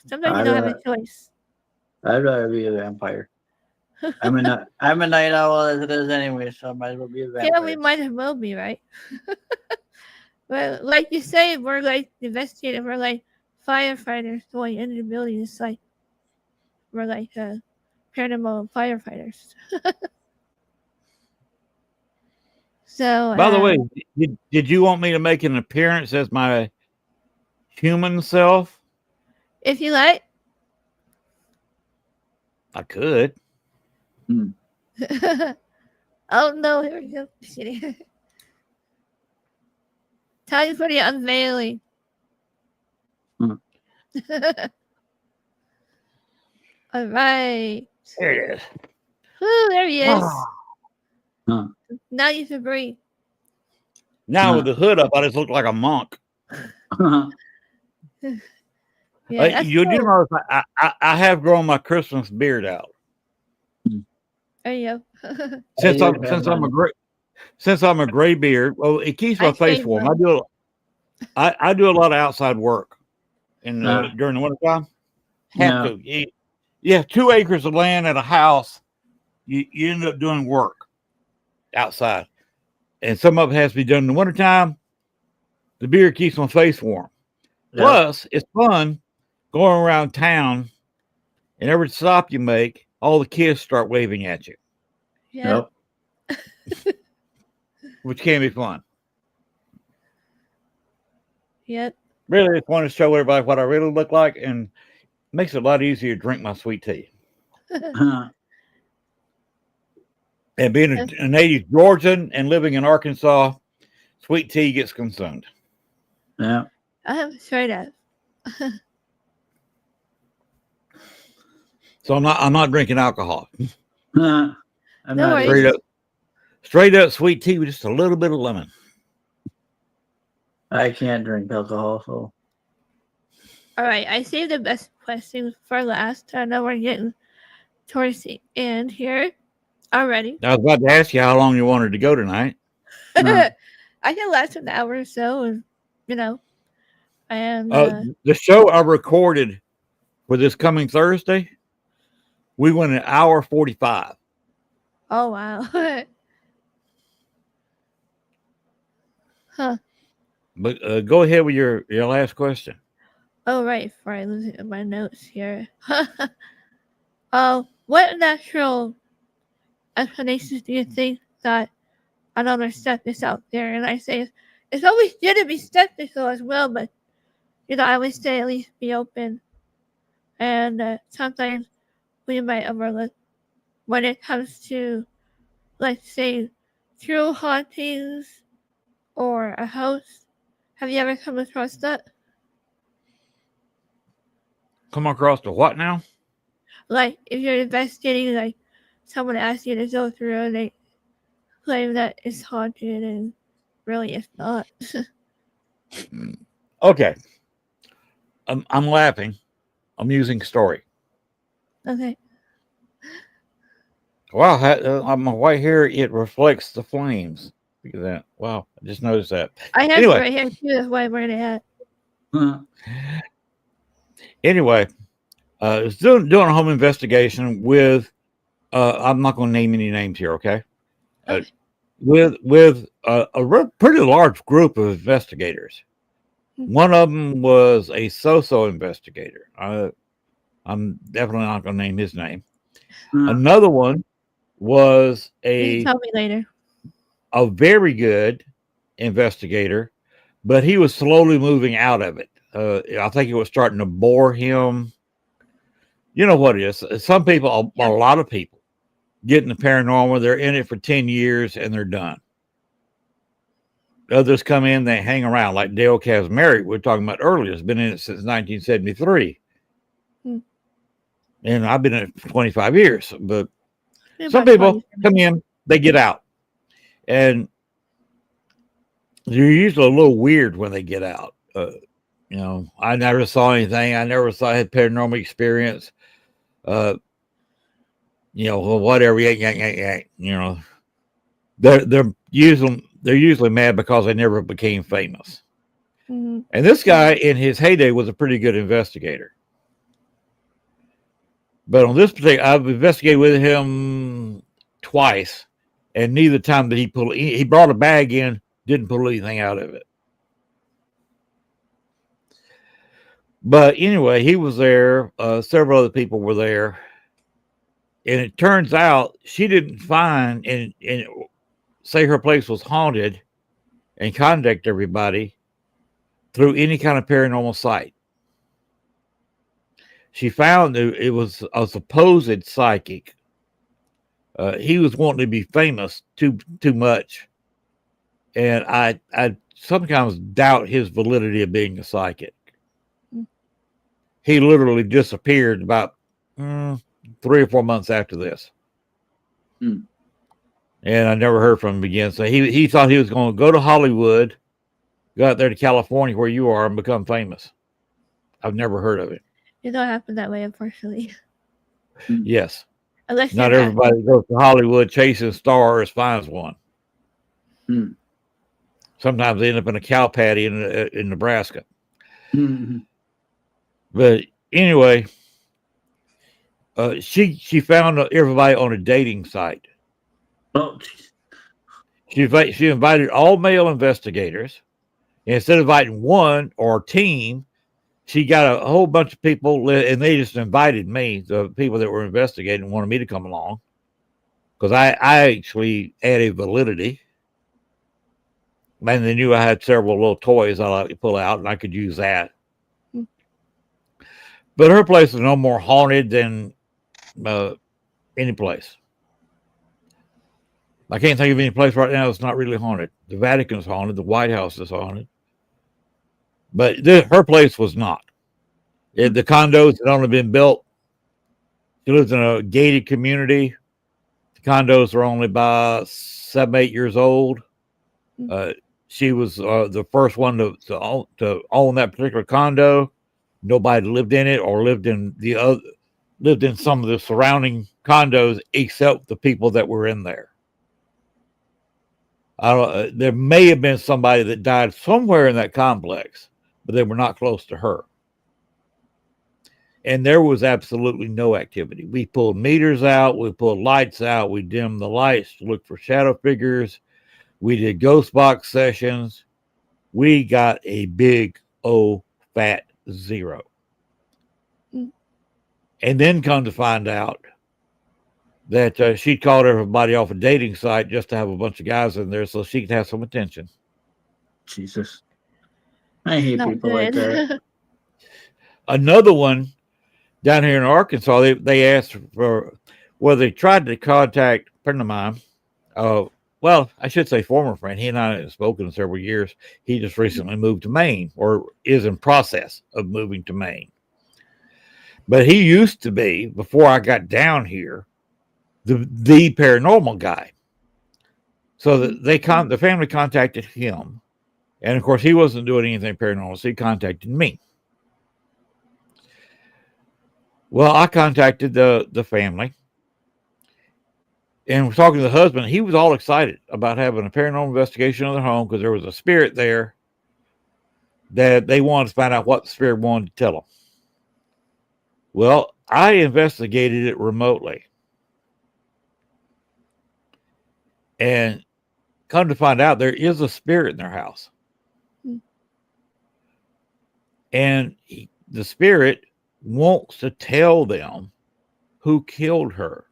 Sometimes you don't have a choice. I'd rather be a vampire. I'm a night owl as it is anyway, so I might as well be a vampire. Yeah, we might as well be, right? But like you say, we're like investigators, we're like firefighters going into the building. It's like we're like paranormal firefighters. So by the way, did you want me to make an appearance as my human self? If you like. I could. Oh no, here we go. Just kidding. Time for the unveiling. Hmm. All right. There it is. Woo, there he is. Huh. Now you can breathe. Now with the hood up, I just look like a monk. Yeah, that's You do cool. notice I have grown my Christmas beard out There you go. since Yeah, I'm a gray beard. Well, it keeps my I face shaved warm. mine. I do a lot of outside work Yeah. during the wintertime. Yeah. Have to. Yeah, 2 acres of land and a house. You end up doing work outside, and some of it has to be done in the wintertime. The beard keeps my face warm. Plus, it's fun going around town, and every stop you make, all the kids start waving at you, Yeah. Yep. which can be fun. Yep. Really, it's fun to show everybody what I really look like, and makes it a lot easier to drink my sweet tea. And being a native Georgian and living in Arkansas, sweet tea gets consumed. Yeah. I'm straight up. So I'm not drinking alcohol. I'm No not worries. Straight up sweet tea with just a little bit of lemon. I can't drink alcohol, so All right, I saved the best questions for last. I know we're getting towards the end here already. I was about to ask you how long you wanted to go tonight. No. I can last an hour or so, and and The show I recorded for this coming Thursday, we went an hour 45. oh wow. Huh. But go ahead with your last question. Oh right, before I lose it in my notes here. What natural explanations do you think that another step is out there? And I say it's always good to be skeptical as well, but I always say at least be open. And sometimes we might overlook when it comes to, let's say, true hauntings or a house. Have you ever come across that? Come across to what now? Like, if you're investigating, like, someone asks you to go through and they claim that it's haunted and really it's not. Okay. I'm laughing. Amusing story. Okay. Wow, on my white hair, it reflects the flames. Look at that. Wow, I just noticed that. I have Anyway. it right here too. That's why I'm wearing it at. Anyway, it's doing a home investigation with, I'm not going to name any names here, okay? Okay. With a pretty large group of investigators. One of them was a so-so investigator. I'm definitely not going to name his name. Another one was You can tell me later. a very good investigator, but he was slowly moving out of it. I think it was starting to bore him. You know what it is. Some people, a lot of people, get in the paranormal. They're in it for 10 years and they're done. Others come in, they hang around, like Dale Kazmary, we were talking about earlier. Has been in it since 1973. And I've been in it for 25 years. But some people come in, they get out. And they're usually a little weird when they get out. I never saw anything. I never had paranormal experience. Whatever. They're usually mad because they never became famous. Mm-hmm. And this guy in his heyday was a pretty good investigator. But on this particular, I've investigated with him twice, and neither time did he brought a bag in, didn't pull anything out of it. But anyway, he was there. Several other people were there. And it turns out she didn't find and say her place was haunted and contact everybody through any kind of paranormal site. she found it was a supposed psychic. He was wanting to be famous too much, and I sometimes doubt his validity of being a psychic. He literally disappeared about 3 or 4 months after this. And I never heard from him again. So he thought he was going to go to Hollywood, go out there to California where you are, and become famous. I've never heard of it. It don't happen that way, unfortunately. Yes. Unless Not you're everybody goes to Hollywood chasing stars finds one. Sometimes they end up in a cow patty in Nebraska. But anyway, she found everybody on a dating site. Oh, She invited all male investigators. Instead of inviting one or a team, she got a whole bunch of people, and they just invited me, the people that were investigating, wanted me to come along because I actually added validity. And they knew I had several little toys I like to pull out, and I could use that. But her place is no more haunted than any place. I can't think of any place right now that's not really haunted. The Vatican's haunted. The White House is haunted. But her place was not. The condos had only been built. She lives in a gated community. The condos are only about 7, 8 years old. She was the first one to own that particular condo. Nobody lived in it or lived in some of the surrounding condos except the people that were in there. There may have been somebody that died somewhere in that complex, but they were not close to her. And there was absolutely no activity. We pulled meters out, we pulled lights out, we dimmed the lights to look for shadow figures. We did ghost box sessions. We got a big fat 0. And then come to find out that she called everybody off a dating site just to have a bunch of guys in there so she could have some attention. Jesus. I hate not people like good. that. Another one down here in Arkansas, they asked for, well, they tried to contact a friend of mine. Well, I should say former friend. He and I haven't spoken in several years. He just recently moved to Maine, or is in process of moving to Maine. But he used to be, before I got down here, the paranormal guy. So the family contacted him, and of course he wasn't doing anything paranormal, so he contacted me. Well, I contacted the family, and was talking to the husband. He was all excited about having a paranormal investigation of their home because there was a spirit there that they wanted to find out what the spirit wanted to tell them. Well, I investigated it remotely. And come to find out, there is a spirit in their house. And the spirit wants to tell them who killed her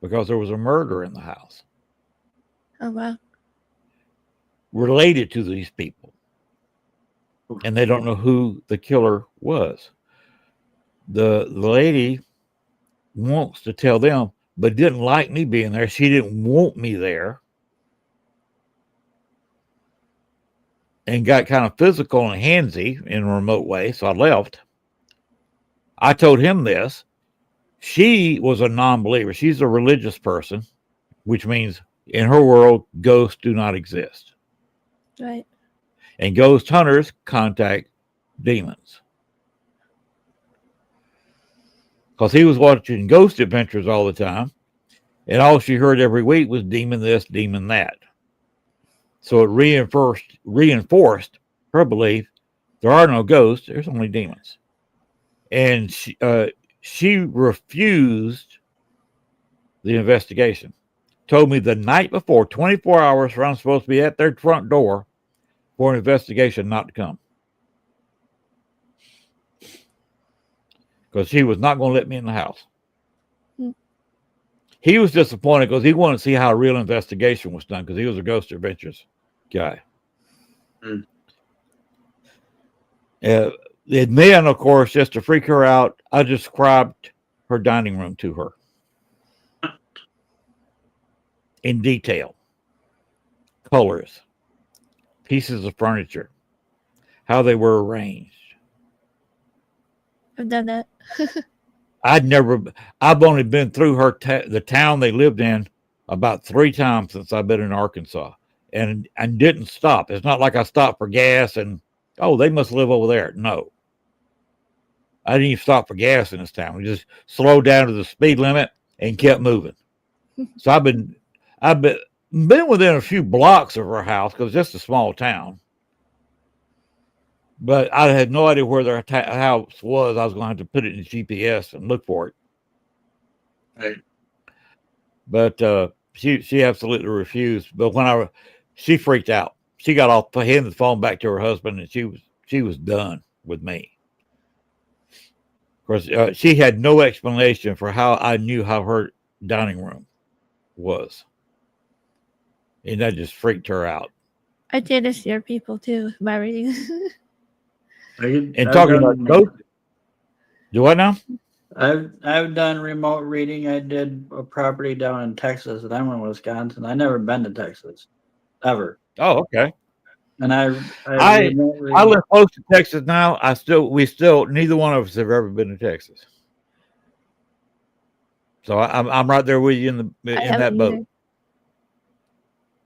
because there was a murder in the house. Oh, wow. Related to these people. And they don't know who the killer was. The lady wants to tell them, but didn't like me being there. She didn't want me there. And got kind of physical and handsy in a remote way, so I left. I told him this. She was a non-believer. She's a religious person, which means in her world, ghosts do not exist. Right. And ghost hunters contact demons. Because he was watching Ghost Adventures all the time, and all she heard every week was demon this, demon that. So it reinforced her belief there are no ghosts, there's only demons. And she refused the investigation. Told me the night before, 24 hours where I'm supposed to be at their front door for an investigation, not to come. Because she was not going to let me in the house. He was disappointed because he wanted to see how a real investigation was done because he was a Ghost Adventures guy. The And then, of course, just to freak her out, I described her dining room to her in detail. Colors, pieces of furniture, how they were arranged. I've done that. I've only been through the town they lived in about 3 times since I've been in Arkansas, and didn't stop. It's not like I stopped for gas and, oh, they must live over there. No. I didn't even stop for gas in this town. We just slowed down to the speed limit and kept moving. So I've been within a few blocks of her house because it's just a small town. But I had no idea where their house was. I was going to have to put it in GPS and look for it. Right. But she absolutely refused. But she freaked out. She got off, handed the phone back to her husband, and she was done with me. Of course, she had no explanation for how I knew how her dining room was, and that just freaked her out. I did this to people too with my readings. And talking about ghosts, do what now? I've done remote reading. I did a property down in Texas, and I'm in Wisconsin. I've never been to Texas, ever. Oh, okay. And I live close to Texas now. We still neither one of us have ever been to Texas. So I'm right there with you in that boat. Either.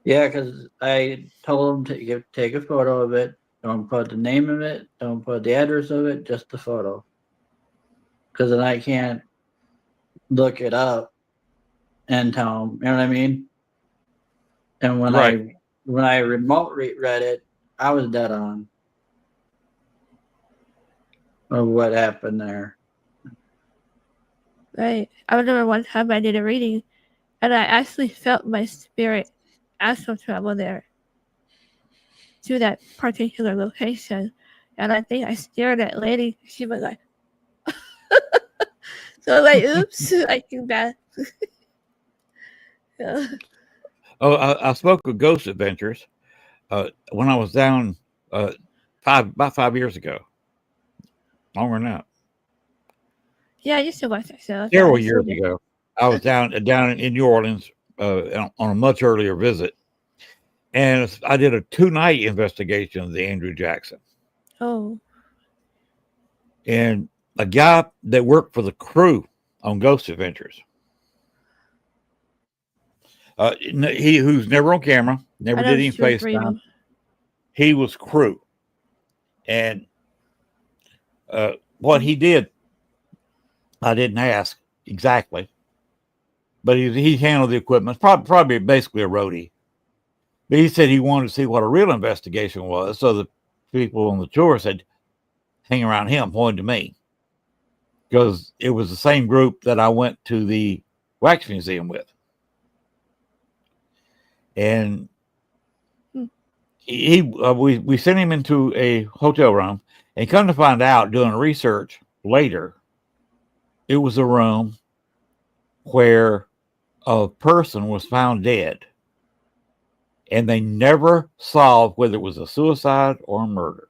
Yeah, because I told them to take a photo of it. Don't put the name of it. Don't put the address of it. Just the photo. Because then I can't look it up and tell them. You know what I mean? And when I remote read it, I was dead on of what happened there. Right. I remember one time I did a reading, and I actually felt my spirit astral travel there to that particular location. And I think I stared at lady. She was like, so like, oops, I think that. Yeah. Oh, I spoke with Ghost Adventures when I was down about 5 years ago. Longer than that. Yeah, I used to watch that show. Several years ago. I was down in New Orleans on a much earlier visit. And I did a 2-night investigation of the Andrew Jackson. Oh. And a guy that worked for the crew on Ghost Adventures. Who's never on camera, never did any FaceTime. He was crew. And what he did, I didn't ask exactly, but he handled the equipment. Probably basically a roadie. But he said he wanted to see what a real investigation was, so the people on the tour said, hang around him, pointing to me. Because it was the same group that I went to the wax museum with. And we sent him into a hotel room, and come to find out, doing research later, it was a room where a person was found dead. And they never solved whether it was a suicide or a murder.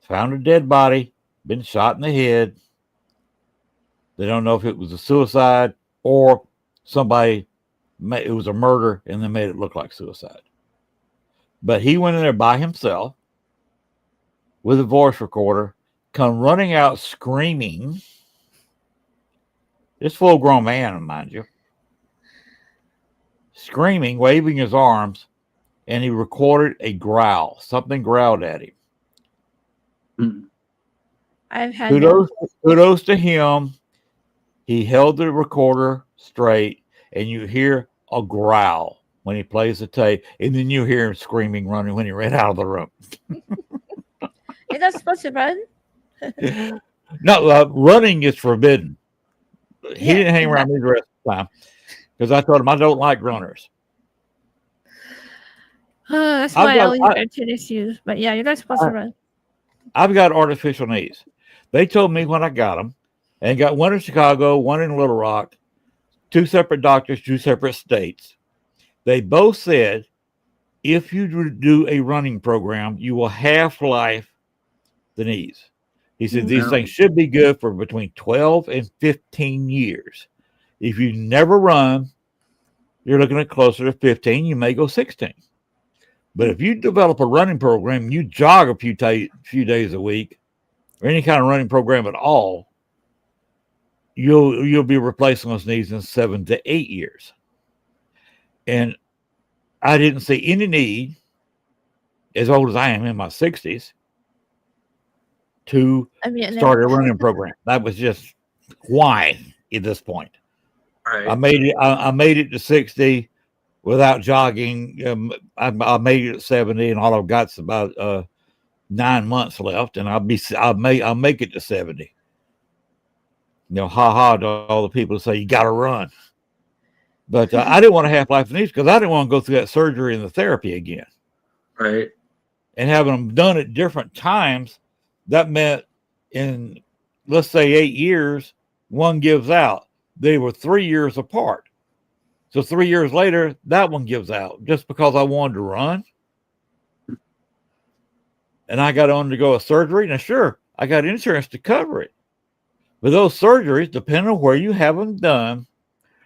Found a dead body, been shot in the head. They don't know if it was a suicide or it was a murder and they made it look like suicide. But he went in there by himself with a voice recorder, come running out screaming. This full-grown man, mind you. Screaming, waving his arms, and he recorded a growl. Something growled at him. I've had kudos to him. He held the recorder straight, and you hear a growl when he plays the tape, and then you hear him screaming, running when he ran out of the room. You're not supposed to run? No, running is forbidden. He didn't hang around me the rest of the time. Because I told him I don't like runners. That's why I always wear tennis shoes. But yeah, you're not supposed to run. I've got artificial knees. They told me when I got them, and got one in Chicago, one in Little Rock, 2 separate doctors, 2 separate states. They both said, if you do a running program, you will half-life the knees. He said these Yeah. things should be good for between 12 and 15 years. If you never run, you're looking at closer to 15. You may go 16. But if you develop a running program, you jog a few days a week, or any kind of running program at all, you'll be replacing those knees in 7 to 8 years. And I didn't see any need, as old as I am in my 60s, to I'm getting start a there. running program. That was just why at this point. Right. I made it to 60 without jogging. I made it at 70, and all I've got's about 9 months left, and I'll make it to 70. You know, to all the people who say you got to run. But I didn't want to half-life the knees because I didn't want to go through that surgery and the therapy again. Right. And having them done at different times, that meant in, let's say, 8 years, one gives out. They were 3 years apart. So 3 years later, that one gives out just because I wanted to run. And I got to undergo a surgery. Now, sure, I got insurance to cover it. But those surgeries, depending on where you have them done,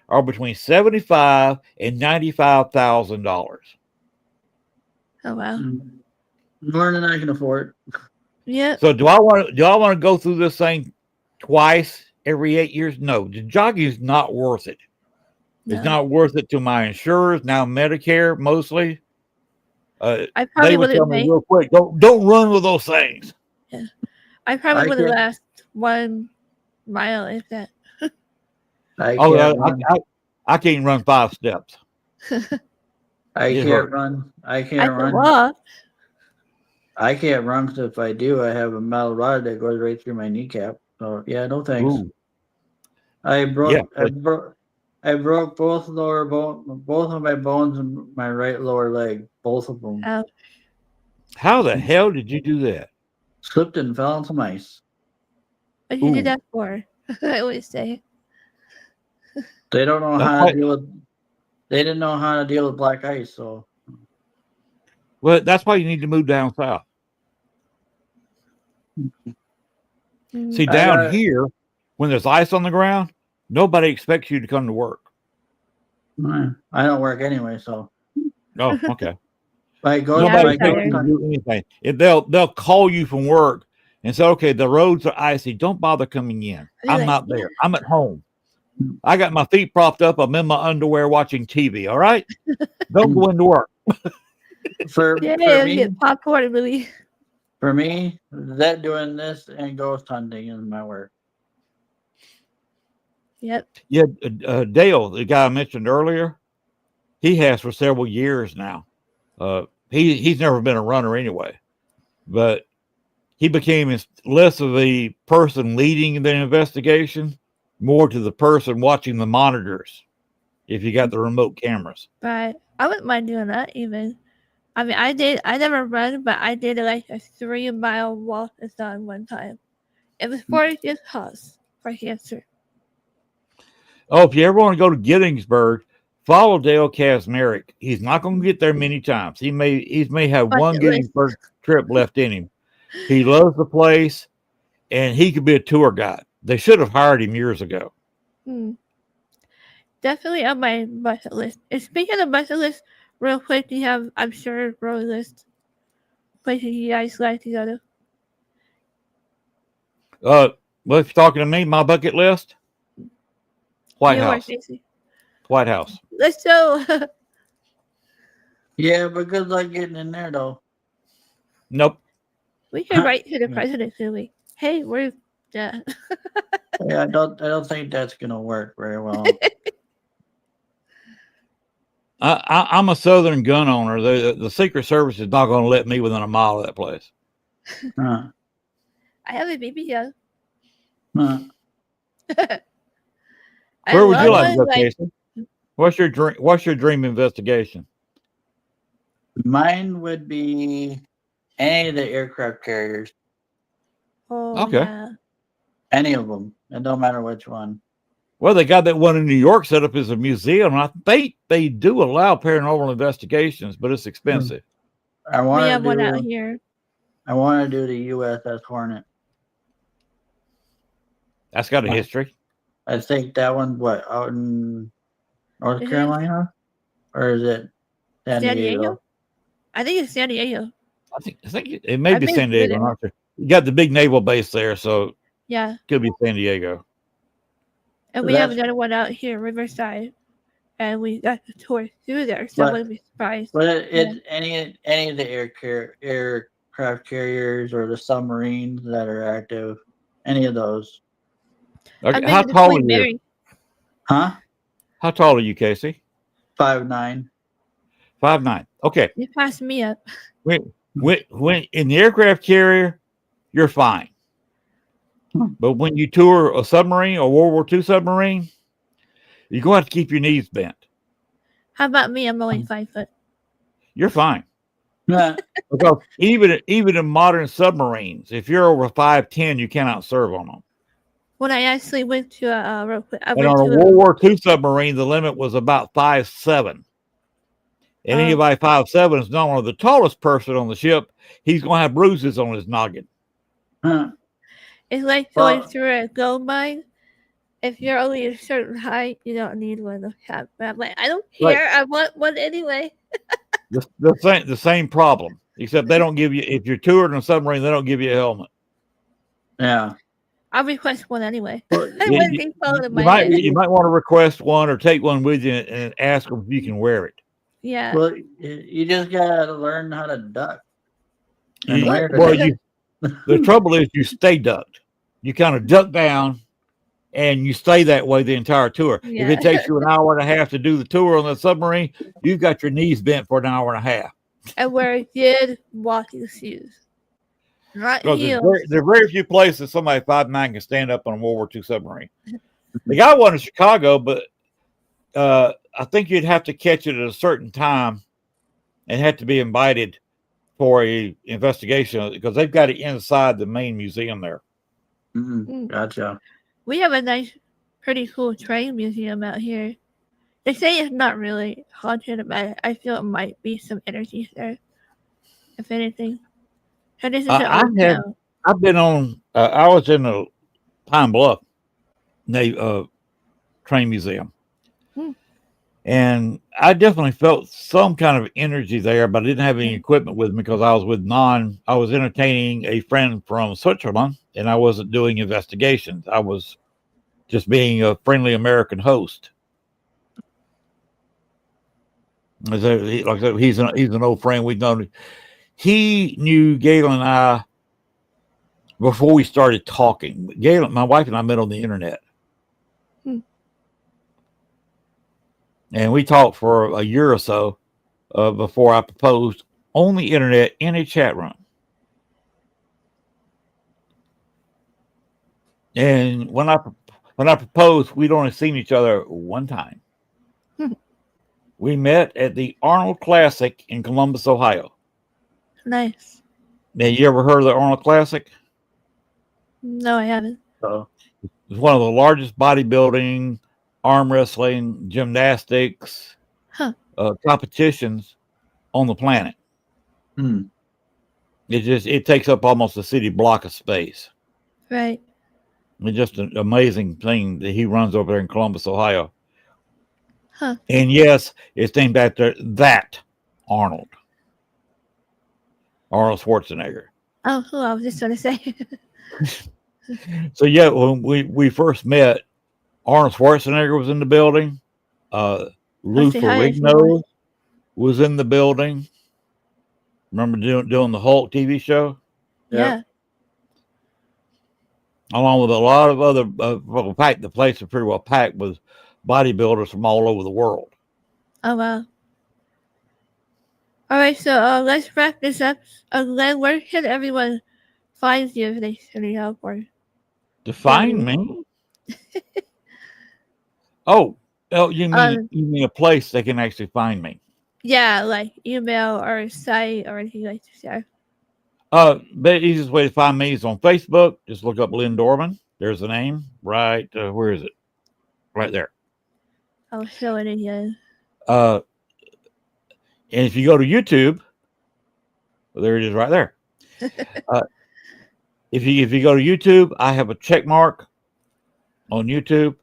are between $75,000 and $95,000. Oh wow. More than I can afford. Yep. So do I want to go through this thing twice every 8 years? No, the jogging is not worth it. It's No. not worth it to my insurers, now Medicare mostly. I They probably would tell wouldn't me make. real quick, don't run with those things. I probably I wouldn't can't- last 1 mile if that. I Oh, can't run. I can't run 5 steps. I it can't hurt. run. I I can't can run. walk. I can't run because if I do, I have a metal rod that goes right through my kneecap. So yeah, no thanks. Ooh. I broke. Yeah. I broke both of my bones in my right lower leg, both of them. Ouch. How the hell did you do that? Slipped and fell on some ice. What you Ooh. did that for? I always say. They don't know That's how why- to deal with. They didn't know how to deal with black ice, so Well, that's why you need to move down south. Mm. See, I down got- here, when there's ice on the ground, nobody expects you to come to work. I don't work anyway. So Oh, okay. if I go. Yeah, Nobody I'm if I expects go you to tired. do anything. They'll call you from work and say, okay, the roads are icy. Don't bother coming in. You're I'm like, not there. I'm at home. I got my feet propped up. I'm in my underwear watching TV. All right. Don't go into work. for Yeah, for me, get popcorn movie. for me, that doing this and ghost hunting is my work. Yep. Yeah. Dale, the guy I mentioned earlier, he has for several years now. He's never been a runner anyway, but he became less of the person leading the investigation, more to the person watching the monitors. If you got the remote cameras, But I wouldn't mind doing that even. I mean, I never run, but I did like a 3-mile walk thon one time. It was for his cause, for cancer. oh, if you ever want to go to Gettysburg, follow Dale Kazmarek. He's not going to get there many times. He may have Bucket one list. Gettysburg trip left in him. He loves the place, and he could be a tour guide. They should have hired him years ago. Definitely on my bucket list. And speaking of bucket list, real quick, you have, I'm sure, road list places you guys like to go to. Well, if you're talking to me, my bucket list, White You or House. Casey? White House. Let's go. Yeah, but good luck getting in there though. Nope. We can write to the president, can we? Hey, we're yeah. Yeah, I don't think that's gonna work very well. I'm a Southern gun owner. The Secret Service is not going to let me within a mile of that place. Huh. I have a BB gun. Huh. I Where would you love like to go, one, Casey? What's your dream investigation? Mine would be any of the aircraft carriers, Oh, Okay. yeah. any of them. It don't matter which one. Well, they got that one in New York set up as a museum. And I think they do allow paranormal investigations, but it's expensive. I We want have to one out do. here. I want to do the USS Hornet. That's got a history. I think that one, what, out in North Is it Carolina? Or is it San San Diego? Diego? I think it's San Diego. I think it may I've be been San Diego. there. I'm not sure. You got the big naval base there, so Yeah. could be San Diego. And we have That's- another one out here in Riverside. And we got to tour through there, so I But- wouldn't be surprised. But it's any of the aircraft carriers or the submarines that are active, any of those. Okay, I've been how to the tall are Queen you? Mary. Huh? How tall are you, Casey? 5'9". 5'9". Okay. You passed me up. When in the aircraft carrier, you're fine. But when you tour a submarine or World War II submarine, you're going to have to keep your knees bent. How about me? I'm only 5 foot. You're fine. Nah, Because even in modern submarines, if you're over 5'10", you cannot serve on them. When I actually went to real quick, I And went on a to World War II submarine, the limit was about 5'7". And Oh. anybody 5'7" is not only the tallest person on the ship, he's going to have bruises on his noggin. huh. it's like going Well- through a gold mine. If you're only a certain height, you don't need one to have. But I'm like, I don't Right. care. I want one anyway. The same problem, except they don't give you, if you're touring a submarine, they don't give you a helmet. Yeah. I'll request one anyway. Well, I You- wouldn't you- be following You my might, head. you might want to request one or take one with you and ask them if you can wear it. Yeah. well, you just gotta learn how to duck. And You- wear it. well, the trouble is you stay ducked. You kind of duck down and you stay that way the entire tour. If Yeah. it takes you an hour and a half to do the tour on the submarine, you've got your knees bent for an hour and a half. And wear good walking shoes. Not Because heels. there are very few places somebody 5'9" can stand up on a World War II submarine. They got one in Chicago, but I think you'd have to catch it at a certain time and have to be invited for a investigation because they've got it inside the main museum there. Gotcha. We have a nice, pretty cool train museum out here. They say it's not really haunted, but I feel it might be some energy there, if anything. And this is an I old have- town. I've been on. I was in the Pine Bluff train museum, Hmm. and I definitely felt some kind of energy there. But I didn't have any equipment with me because I was entertaining a friend from Switzerland, and I wasn't doing investigations. I was just being a friendly American host. Like I said, he's an old friend we've known. He knew Galen and I before we started talking. Galen, my wife and I met on the internet. Hmm. And we talked for a year or so before I proposed on the internet in a chat room. And when I proposed, we'd only seen each other one time. Hmm. We met at the Arnold Classic in Columbus, Ohio. Nice. Now, you ever heard of the Arnold Classic? No, I haven't. So It's one of the largest bodybuilding, arm wrestling, gymnastics Huh. Competitions on the planet. It takes up almost a city block of space. Right. It's just an amazing thing that he runs over there in Columbus, Ohio. Huh. And yes, it's named after that Arnold Schwarzenegger. Oh, who I was just going to say. So yeah, when we first met, Arnold Schwarzenegger was in the building. Lou say hi if you Ferrigno was in the building. Remember doing the Hulk TV show? Yeah. Along with a lot of other, the place was pretty well packed with bodybuilders from all over the world. Oh, wow. All right, so let's wrap this up. Glenn, where can everyone find you if they need help? Or To find me? Oh, you mean a place they can actually find me? yeah, like email or site or anything like that. The easiest way to find me is on Facebook. Just look up Lynn Dorman. There's the name. Right. Where is it? Right there. I'll show it again. And if you go to YouTube, well, there it is right there. If you go to YouTube, I have a check mark on YouTube.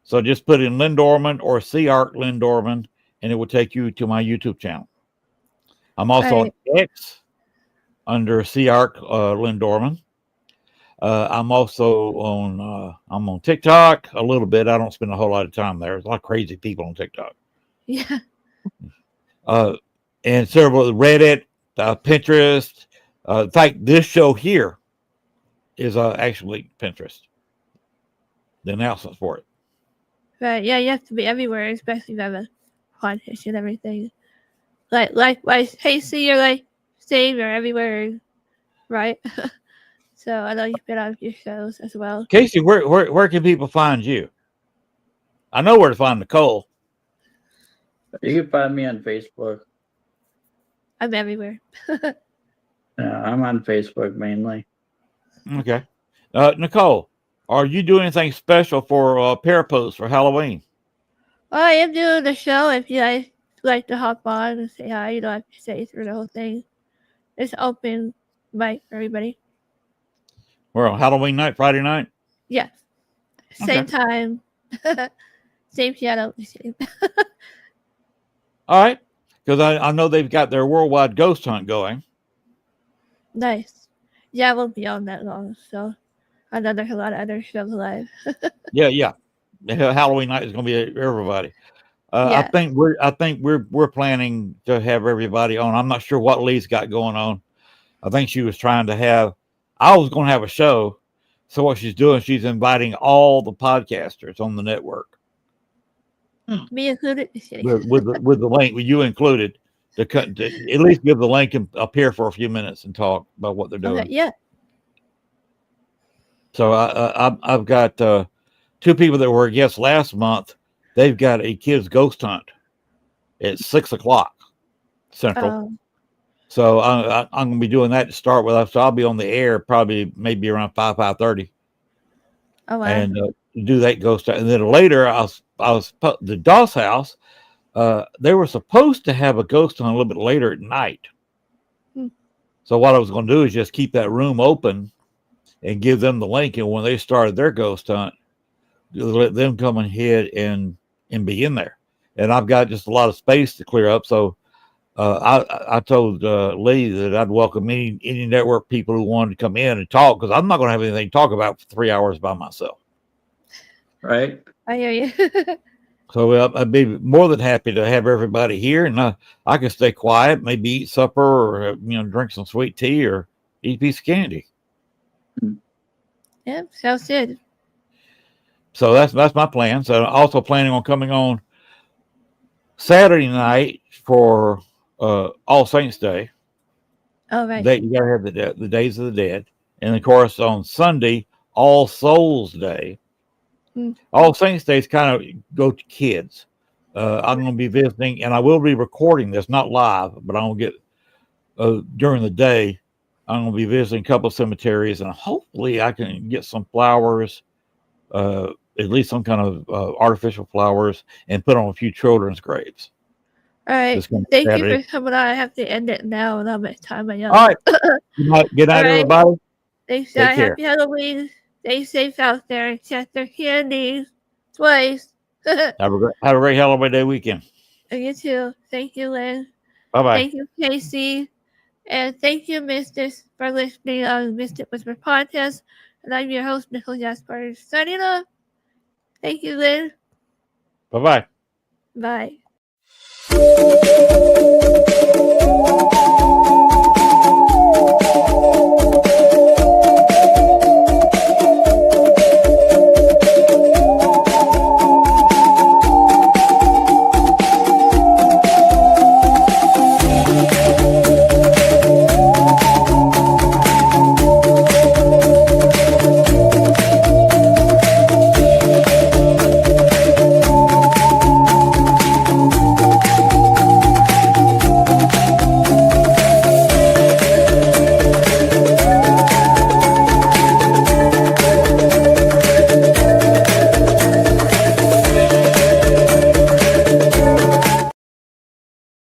So just put in Lynn Dorman or CARC Lynn Dorman, and it will take you to my YouTube channel. I'm also on X under CARC Lynn Dorman. I'm also on I'm on TikTok a little bit. I don't spend a whole lot of time there. There's a lot of crazy people on TikTok. Yeah. And several Reddit, Pinterest. In fact, this show here is actually Pinterest. The announcements for it. Right. Yeah, you have to be everywhere, especially if you have a podcast and everything. Likewise, Casey, you're like same, you're everywhere, right? So I know you've been on your shows as well. Casey, where can people find you? I know where to find Nicole. You can find me on Facebook. I'm everywhere. I'm on Facebook mainly. Okay. Nicole, are you doing anything special for Parapost for Halloween? Well, I am doing the show. If you guys like to hop on and say hi, you don't have to say through the whole thing. It's open mic for everybody. We're on Halloween night, Friday night? Yeah. Same time. Same channel. All right. Because I know they've got their worldwide ghost hunt going. Nice. Yeah, I won't be on that long, so I know there's a lot of other shows live. Yeah. Halloween night is going to be everybody. Yeah. I think we're planning to have everybody on. I'm not sure what Lee's got going on. I think she was trying to have. I was going to have a show, so what she's doing, she's inviting all the podcasters on the network, Me included. with the link, with you included, to at least give the link and appear for a few minutes and talk about what they're doing. Okay, yeah. So I've got 2 people that were guests last month. They've got a kids ghost hunt at 6:00 Central. So I'm going to be doing that to start with. So I'll be on the air probably maybe around 5:30. Oh wow. And do that ghost hunt. And then later I was the Doss House. They were supposed to have a ghost hunt a little bit later at night. So what I was going to do is just keep that room open and give them the link. And when they started their ghost hunt, let them come ahead and be in there. And I've got just a lot of space to clear up. So I told Lee that I'd welcome any network people who wanted to come in and talk, because I'm not going to have anything to talk about for 3 hours by myself. Right? I hear you. So I'd be more than happy to have everybody here, and I can stay quiet, maybe eat supper, or drink some sweet tea, or eat a piece of candy. Yeah, sounds good. So that's my plan. So I'm also planning on coming on Saturday night for All Saints Day. Oh right. You gotta have the Days of the Dead, and of course on Sunday, All Souls Day. All Saints Days kind of go to kids. I'm going to be visiting, and I will be recording this, not live, but I'm going to get during the day. I'm going to be visiting a couple of cemeteries, and hopefully I can get some flowers, at least some kind of artificial flowers, and put on a few children's graves. All right. Thank Saturday. you for coming on. I have to end it now, and how much time I have. All right. Good night, everybody. Thanks, Take care. Happy Halloween. Stay safe out there and check their candies twice. Have a great Halloween Day weekend. And you too. Thank you, Lynn. Bye-bye. Thank you, Casey. And thank you, Misters, for listening on Mystic Whisper Podcast. And I'm your host, Nicole Jasper, signing off. Thank you, Lynn. Bye-bye. Bye.